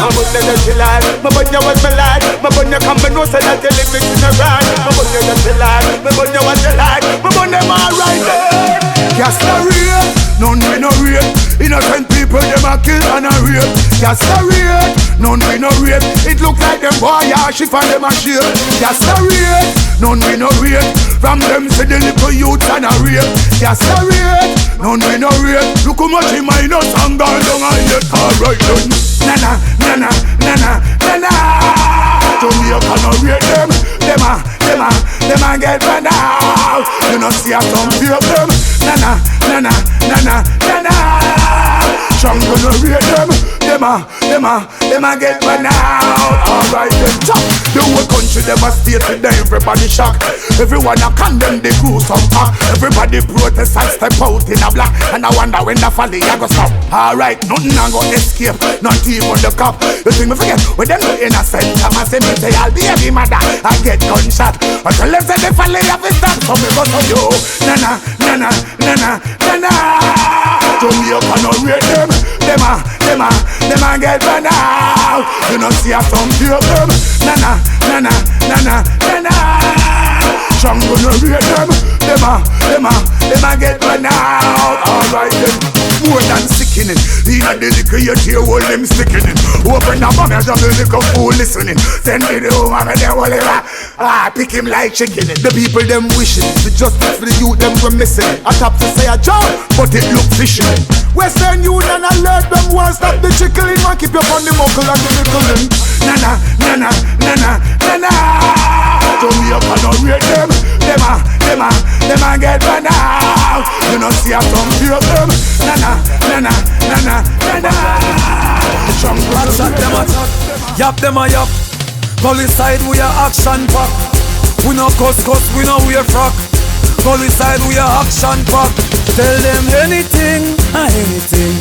I'm up there that you like. My bunny was my like. My bunny come and know say that you live in the ride. My bunny that you like. My bunny what you like. My bunny all right there. Yes, no real, none we no real. Innocent people them a kill and a rape. Yes, no real, none we no rape. It look like them boy a shift and them a shield. Yes, no real, none we no rape. From them say the little youths and a rape. Yes, no real, none we no rape. Look how much in my nose and gone down and yet alright done. Nana, nana, nana, nana. Jamaica no rate them. Them a get bad out. You know see a some fear them. Nana, nana, nana, nana. Try Strong gonna rate them. Them a get run out. Alright then, top. The whole country them a state today. Everybody shocked. Everyone a condemn the crew some talk. Everybody protest and step out in a black. And I wonder when the folly I go stop. Alright, nothing a go escape. Not even the cop. You think me forget when them no innocent. I'm a say me say I'll be a mother. I get gunshot. But tell them say the folly have to stop. So me go to you. Na. Jamaica no rate them. Them a get run out. You know see a some fear them. Na. Strong gonna rate them. Them a get run out. Alright then. More than sickening. In a delicate you hear all them sticking. Open up and measure the little fool listening. Send me the home and they all pick him like chicken. The people them wishing the justice for the youth them were missing. I top to say a job, but it look fishy. Western Union alert them won't stop the trickling. Man keep you on the muckle and the nickling. Na. Jamaica no rate them. Them a get run out. You know see a some fear them. Na. Strong blood shot them a shot. Yap them a yap. Police side we a action pack. We no cuss, we no wear frock. Police side we a action pack. Tell them anything, anything.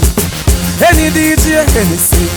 Any DJ, anything.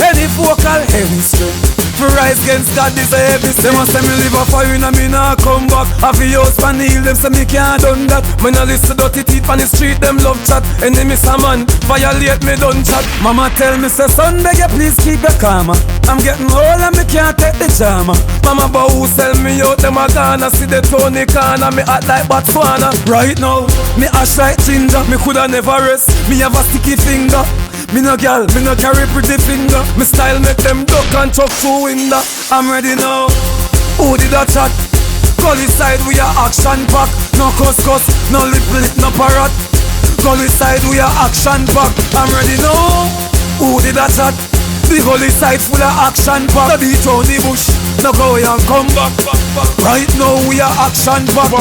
Any vocal, any string. For rise against God, this a heavy sin. Them a say me live a fire and me nah come back. Have a house pan heal, them say me can't done that. Me nah listen dirty teeth on the street, them love chat. Enemies a man, violate me done chat. Mama tell me say son beg you please keep your karma. I'm getting old and me can't take the drama. Mama bow sell me out, them a gonna see the Tony corner. Me act like Botswana. Right now, me ash like ginger. Me coulda never rest, me have a sticky finger. Me no girl, me no carry pretty finger. Me style make them duck and chuck through window. I'm ready now. Who did that chat? Gully side we a action pack. No cuss, no lip, no parrot. Gully side we a action pack. I'm ready now. Who did that chat? The gully side full of action pack. No beat on the bush, no go and come back. Right now we a action pack.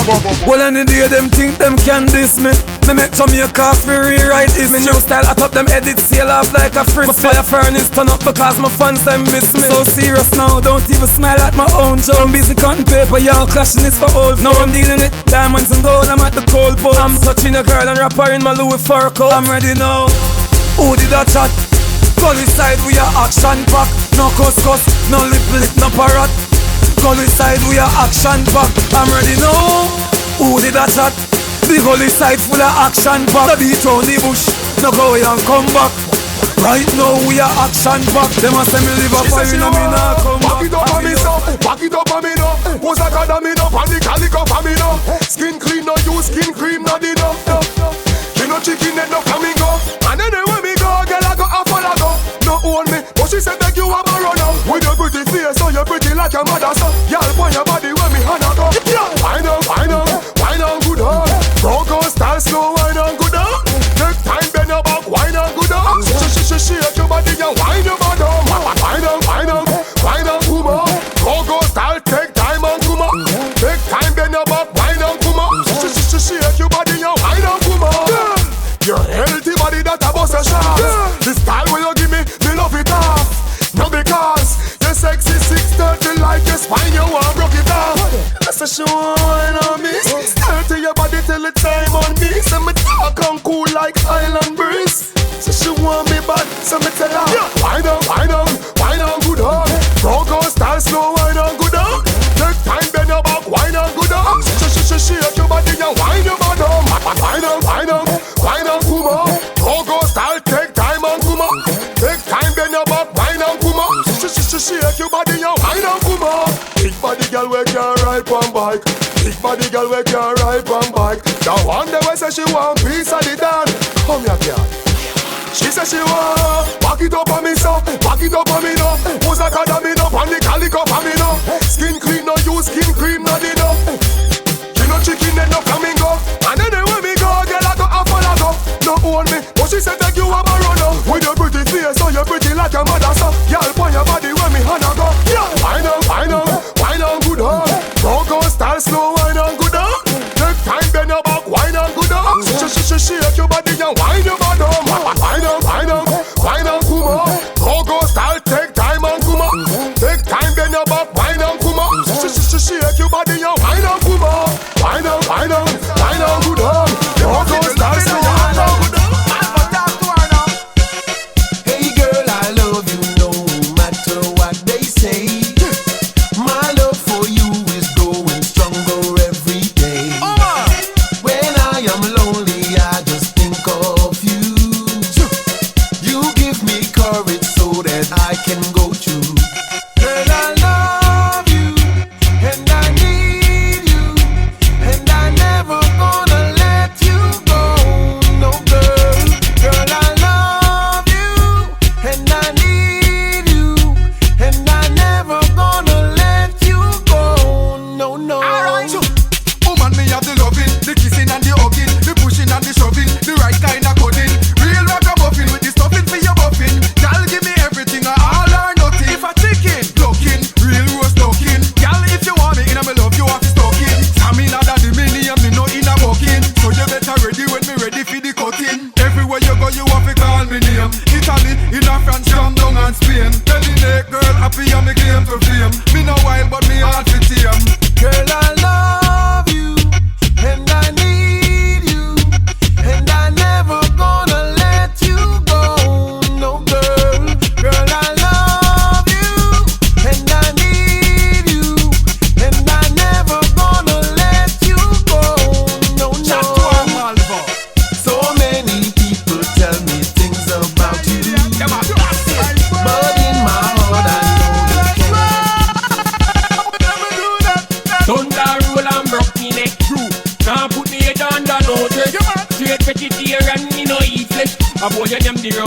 Well any day them think them can diss me. Me make Jamaica for rewrite is me new style. I top them edit sail off like a frisbee. My fire furnace turn up because my fans them miss me. So serious now, don't even smile at my own joke. I'm busy cutting paper, y'all clashing this for old. Now I'm dealing it, diamonds and gold, I'm at the cold pole. I'm touching a girl and rapper in my Louis fur coat. I'm ready now. Who did that chat? Gully side we a action pack. No cuss, no lip, no parrot. Gully side we a action pack. I'm ready now. Who did that chat? The gully side full of action pack. No beat on the bush, no go and come back. Right now we a action pack. Them a say me live a fire, no me nah come back. Back it up on me now, back it up on me now. Pose a card on me now, and the calico for me now. Skin clean, no use skin cream, not enough. You know chicken and no coming up. And anywhere me go, girl I go a follow go. No own me, but she said that you have a run out. With your pretty face, so you're pretty like your mother. So y'all point your body when me hand a go. Wine on, good on. Broco style slow, wine on, good on. Take time, bend your back, wine on, good on. Shake your body and wine your body. Wine on, come on. Broco style, take time and come on. Take time, bend your back, wine on, come on. Shake your body and wine on, come on. Your healthy body that I bust a shot. The style when you give me love it off. No because you're sexy 630 like your spine, you want broke it off. I say she want wine on me. Start to your body till it's time on me. Say me talk and cool like island breeze. So she want me bad, so me tell her wine on, good on. Broco style slow, wine on, good on. Take time, bend your back, wine on, good on. Shake your body and wine your body. Wine on, come on. Broco style, take time and come on. Take time, bend your back, wine on, come on. Shake your body and wine on, come on. Big body girl we can ride on bike. Big body girl we can ride on bike. The one that way say she want piece of the dance. Come here, girl. She said she want back it up on me so, back it up on me no. Pose a card on me no, and the calico on me no. Skin clean no use skin cream not enough. You know chicken and no coming go. And anywhere me go, girl I go a follow go. No own me, but she said that you have a run up. With your pretty face, so you're pretty like your mother so. Y'all point your body when me hand a go. Wine on, good on. Broco style slow, wine on, good on. Take time, bend your back, wine on, good on. Shake your body and wine your body. Wine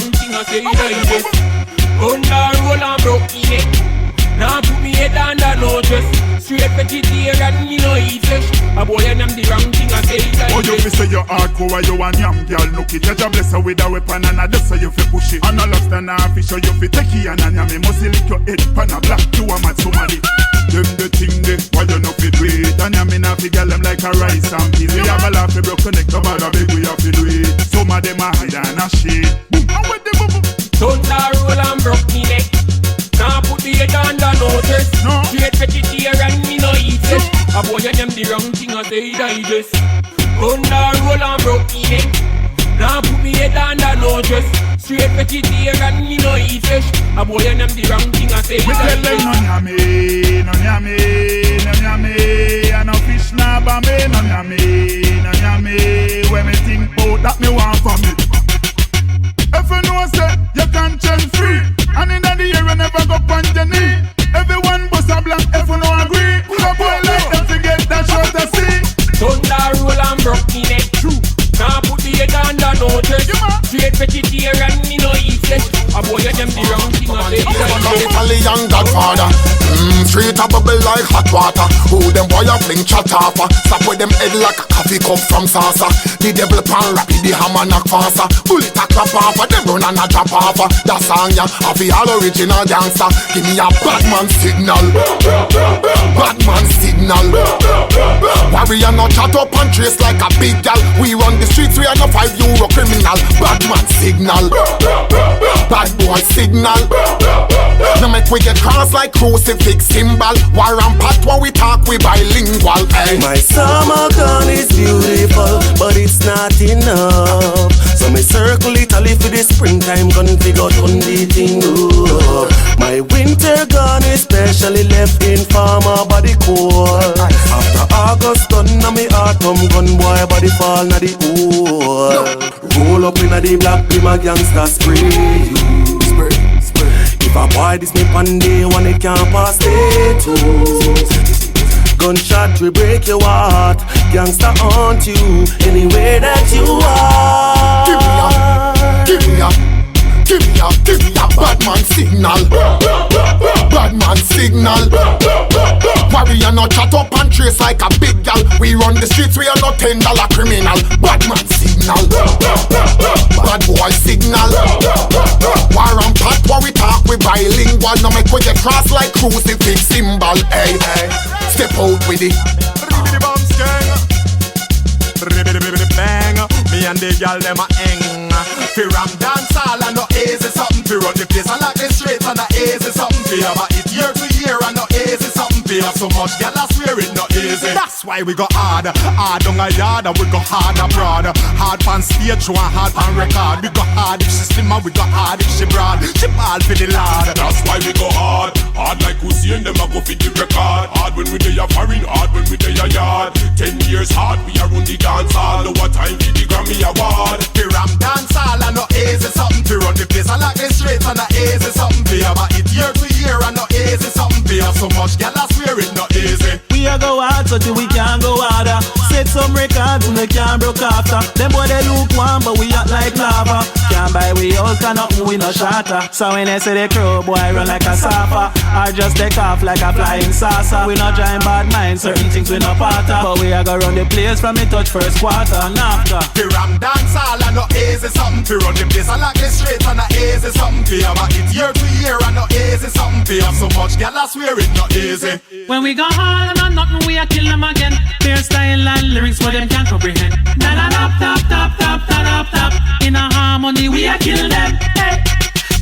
wrong thing I say digest. Under roll and broke in it. Now put me head under no dress. Straight vegetarian, you know eat flesh. A boy and I'm the wrong thing I say digest. Oh, you fi say you hardcore, you and yam girl. Look it, you bless her with a weapon and a death, so you fi push it. And a lobster and a fish, so you fi take it and a yam. Must lick your head pan a black, you a mad somebody. Them the thing they, why you not fi do it? And yam in a fi girl them like a rice and peas. We have a laugh, we broke connect, but a big we have to do it. Some of them a hide and a shit. Boom, and with the boom. Thunder roll and broke me neck. Now put the head under no dress. Straight vegetarian, me no eat flesh. A boy and them the wrong thing I say digest. Thunder roll and broke me neck. Now put me head under no dress. Straight vegetarian, me no eat flesh. A boy and them the wrong thing I say digest. We tell them no yummy, no yummy, no yummy. And no fish na bambi, no yummy, no yummy. When me think about that, me want for me. If you know say you conscience free, and in the year you never go on your knee. Everyone bust a blank if you no agree. No boy like them to get that shot to see. Thunder roll and broke me neck. Now put the head under no dress. Straight vegetarian, me no eat flesh. A boy and them the wrong thing I say digest. Italian Godfather. Straight a bubble like hot water. Who them boy a fling chat off? Stop with them head like a coffee cup from salsa. The devil pan rapid, the hammer knock faster. Bullet a clap off, them run and a drop off. That song ya, of the all original gangster. Give me a Batman signal. Batman signal. Warrior no chat up and trace like a big gal. We run the streets, we are no €5 criminal. Batman signal. Bad boy signal. Now make we get cross like crucifix symbol. War and pat when we talk, we bilingual. Hey. My summer gun is beautiful, but it's not enough. So me circle Italy for the springtime gun, figure on the thing up. My winter gun is specially left in farmer body core. After August done, now me autumn gun boy body fall na the hole. Roll up inna the black, be my gangster spray. If a boy this me pan day one, it can't pass day two. Gunshot will break your heart. Gangsta haunt you anywhere that you are. Give me a Batman signal. Batman signal. Warrior no chat up and trace like a big gal. We run the streets, we are not $10 criminal. Batman signal. Bad boy signal. War and pat when we talk, we bilingual. Now make we get cross like crucifix symbol. Hey, hey. Step out with it. Bang. Me and the gal them a hang. Fi ram dancehall and no easy something. Fi run the place and like the streets and no easy something. Fi have a hit year to year and no easy something. Fi have so much gal I swear it no easy. That's why we go hard on a yard and we go hard abroad. Hard pan stage show and hard pan record. We go hard if she slim and we go hard if she broad. She ball for the lad. That's why we go hard like Hussein them a go fit the record. Hard when we dey a foreign, hard when we dey a yard. 10 years hard we a run the dancehall. No time for the Grammy award. Fi ram dancehall and no easy something. Fi run the place and like the streets and no easy something. Fi have a hit year to year and no easy something. Fi have so much gal I swear it no easy. We a go hard so till we can't go harder. Set some records and they can't broke after. Them boy they look warm but we act like lava. Can't buy we all can nothing we no shatter. So when they say they crow boy run like a sapper. Or just take off like a flying saucer. We not trying bad minds, certain things we no part of. But we a go run the place from me touch first quarter and after. Fi ram dancehall and no easy something. Fi run the place and like the streets and no easy something. Fi have a hit year to year and no easy something. Fi have so much gal I swear it no easy. When we go hard and nothing we a kill them again. Their style and lyrics for them can't comprehend. Na na na tap tap tap tap tap. In a harmony we a kill them. Hey.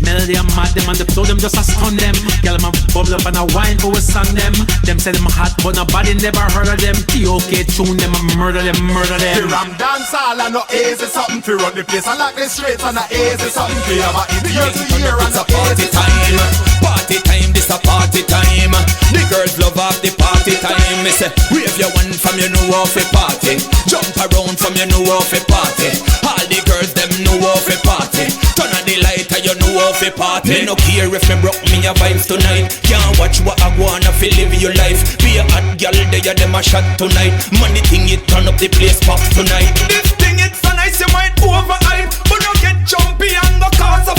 Melody and mad them and the flow them just a stun them. Girl them a bubble up and a wine for we song them. Them say them hot but nobody never heard of them. T.O.K. tune them and murder them. Fi ram dancehall and no easy something. Fi run the place and like the streets and no easy something. Fi have a hit year to year and no party time. Party time, this a party time. The girls love off the party time. Me say wave your one from you know off a party. Jump around from you know off a party. All the girls them know off a party. Turn on the light and you know off a party. Me no care if me broke me a vibes tonight. Can't watch what I wanna feel live your life. Be a hot girl there them a shot tonight. Money thing it turn up the place pop tonight. This thing it's so nice you might overhype, but don't get jumpy and go cause a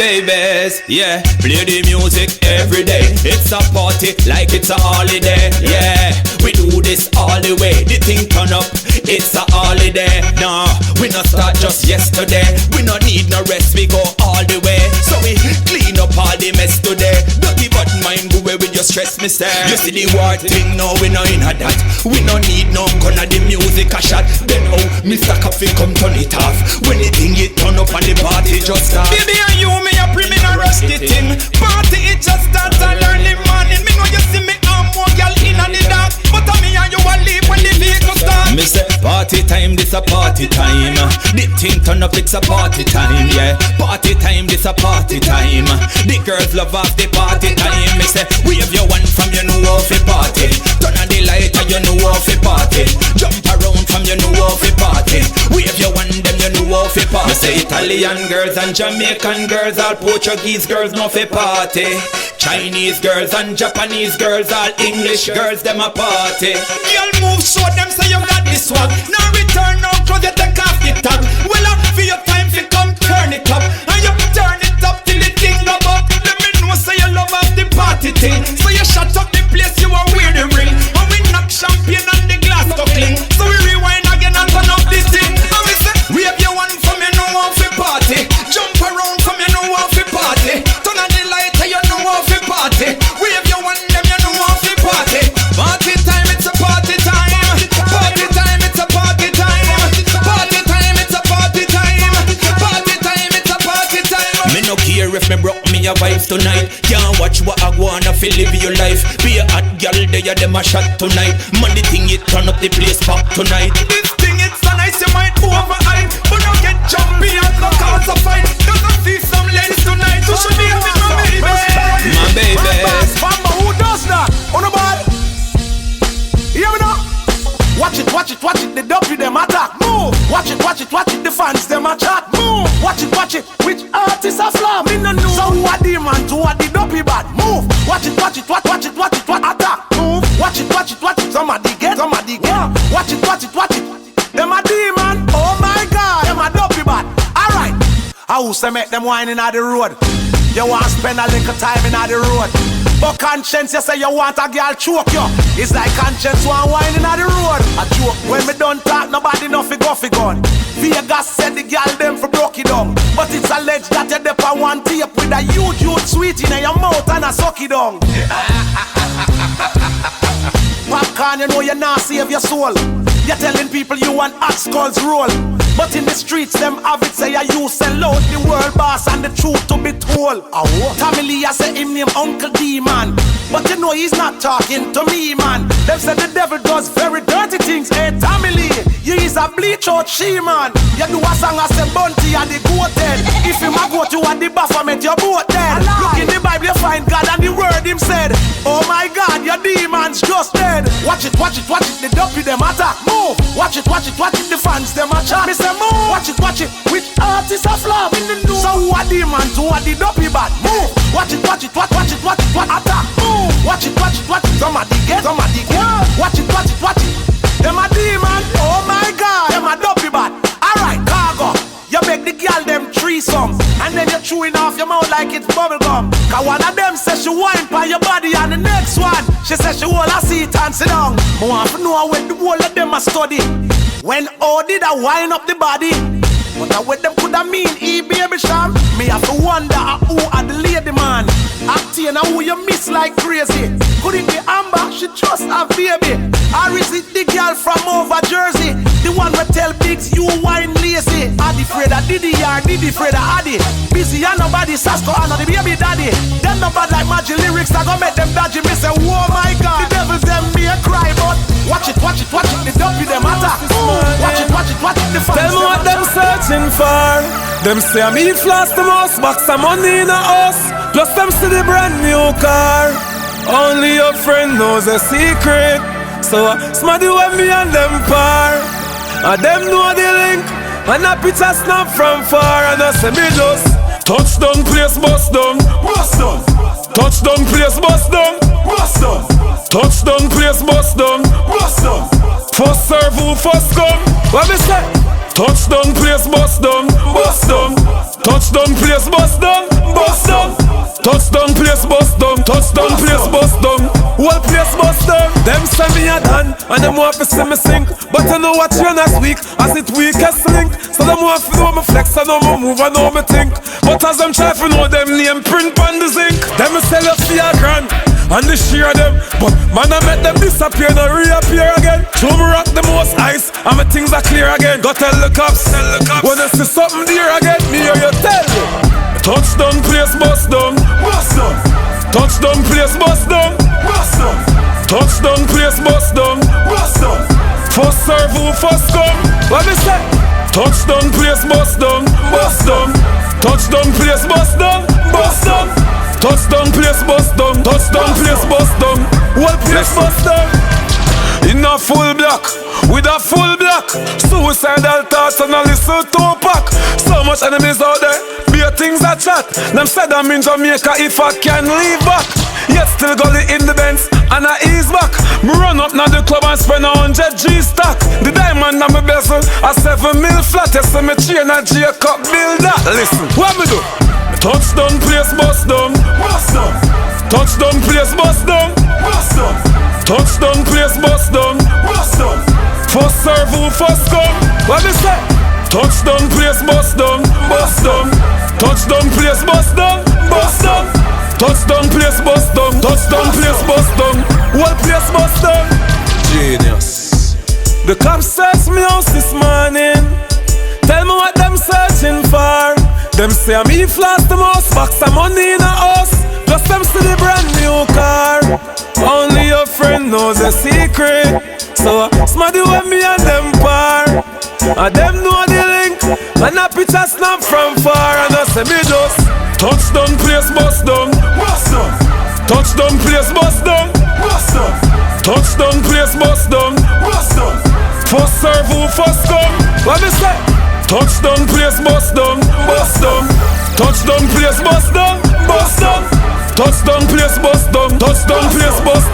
babies, yeah. Play the music every day. It's a party like it's a holiday, yeah. We do this all the way. The thing turn up, it's a holiday. No, we not start just yesterday. We not need no rest, we go all the way. So we clean up all the mess today. Dirty but mind go away with your stress, mister. You see the war thing, no, we not in a that. We no need no gun of the music a shot. Then oh, Mr. Coffee come turn it off. When the thing it turn up and the party just start. Baby and you, me a pre, me no rush the thing. Party it just starts and early morning. Me know you see me and more girl in the dark. But me and you will leave when the vehicle start. Me say party time, this a party time. The thing turn up, it's a party time, yeah. Party time, this a party time. The girls love off the party time. Me say wave your one from you know off the party. Turn on the light and you know off the party. Jump around from you know off the party. Wave your one them you know off the party. Me say Italian girls and Jamaican girls, all Portuguese girls know fi party. Chinese girls and Japanese girls, all English girls them a party. Girl move, show them say you got this one. Now return, now close you take off the tag. Well for your time fi come turn it up. And you turn it up till the thing go up. Let me know say you love off the party thing. So you shut up the place, you a wear the ring. And we knock champagne and the glass go cling. So we rewind again and turn up the thing. And we say wave your one from you know off the party. Jump around from you know off the party. Turn on the light and you know off the party. Wave your one them you know off the party. Party time, it's a party time. Party time, it's a party time. Party time, it's a party time. Party time, it's a party time. Me no care if me broke me a vibes tonight. Can't watch what I wanna feel live your life. Be a hot girl, they a them a shot tonight. Money thing it turn up the place pop tonight. This thing it's so nice you might overhype, but don't get jumpy and no cause a fight. Doesn't see some ladies tonight. You should be having my baby. My baby. Mama, who does that? On the ball. Hear me now? Watch it, watch it, watch it, the dopey them attack. Move! Watch it, watch it, watch it, the fans them a chat. Move! Watch it, which artists are flam? Me no know. So who are the man, who are the dopey bad? Move! Watch it, watch it, watch it, attack. Move! Watch it, somebody get. Yeah. Watch it, them a demon. Oh my God, them a dopey bad. Alright, I also make them whining on the road. You want to spend a little time in the road. But conscience, you say you want a girl choke you. It's like conscience want wine in the road. A joke, when me don't talk, nobody know fi go fi gun. Vegas said the girl them for broke it down. But it's alleged that you dip on one tape with a huge sweet in your mouth and a suck it down. Popcaan, you know you not save your soul. You're telling people you want hot skulls roll. But in the streets, them have it say you sell out the world boss and the truth to be told. Tommy Lee, I say him name Uncle D, man. But you know he's not talking to me, man. Them say the devil does very dirty things. Hey, Tommy Lee, you is a bleach out she, man. You do a song as a bunty and the goat head. If him a go to at the Baphomet, your boat dead. Look in the Bible, you find God and the word him said. Oh my God, your demons just dead. Watch it, the dopey them attack. Move! Watch it, the fans them a chat. Me say move! Watch it, which artists are flop in the news. So who are demons, who are the dopey bad? Move! Watch it, attack. Move! Watch it, somebody get. Yeah. Watch it, them a demon. Oh my God, them a dopey bad. Alright, cargo. You make the girl them threesome, and then you're chewing off your mouth like it's bubble gum. Cause one of them says she wine by your body, and the next one, she says she wanna see it and sit down. I want to know when the whole of them a study. When all did I wind up the body? But what them could have mean, baby sham? Me have to wonder who are the lady man. Acting who you miss like crazy. Could it be Amber? She just a baby. Or is it the girl from over Jersey? The one that tell Biggs you wine lazy. Addy afraid of Diddy or Diddy afraid of Addy. Busy and nobody Sasko and the baby daddy. Them nobody like magic lyrics I go make them dodgy. Me say oh my God, the devils them me a cry. But watch it, the dopey them attack. Watch it, the fans. Tell me what them searching for. Them say I me floss the most, box of money in a house. Plus them see the brand new car. Only your friend knows a secret. So smarty when me and them par. And them know the link. And a picture snap from far. And I say me just touchdown place bust down. Touchdown place bust down. Touchdown place bust down. First serve who first come. What me say? Touchdown place bust down. Touchdown place bust down, bust down. Touchdown place bust down, touchdown place bust down. Whole place bust down. Them say me a done, and them want to see me sink. But I know what you last week, as it weakest link. So them want to know me flex, I know me move, I know me think. But as them try to know them name print on the zinc. Them sell up for a grand, and they share them. But man I make them disappear, and reappear again. Show me rock the most ice, and my things are clear again. Go tell the cops, when I see something dear again, me or you tell you. Touchdown place bust down, bust down. Touchdown place bust down, bust down. Touchdown place bust down, bust down. First serve who first come. What me say? Touchdown place bust down, bust down. Touchdown place bust down, bust down. Touchdown place bust down, touchdown place bust down. Whole place bust down. In a full block, with a full block. Suicidal thoughts and a listen to pack. So much enemies out there, be a things I chat. Them said I'm in Jamaica if I can leave back. Yet still gully in the Benz and I ease back. Me run up now the club and spend 100 G stack. The diamond on my bezel, a 7 mil flat. Yes, so me chain a J-cup build that. Listen, what me do? Touchdown place bust down, bust down. Touchdown place bust down, bust down. Touchdown place bust down, bust down. First serve who first come. What me say? Touchdown place bust down, bust down. Touchdown place bust down, bust down. Touchdown place bust down, touchdown place bust down. Whole place bust down. Genius. The cops search me house this morning. Tell me what them searching for. Them say me flash the most box of money in a house. Just them see the brand new car. Only your friend knows the secret. So smarty when me and them par. And them know the link. And a picture snap from far. And I say me just touchdown place bust down, bust down. Touchdown place bust down, bust down. Touchdown place bust down, bust down. First serve who first come. What me say? Touchdown place bust down, bust down. Touchdown place bust down, bust down. Touchdown place bust down, touchdown place bust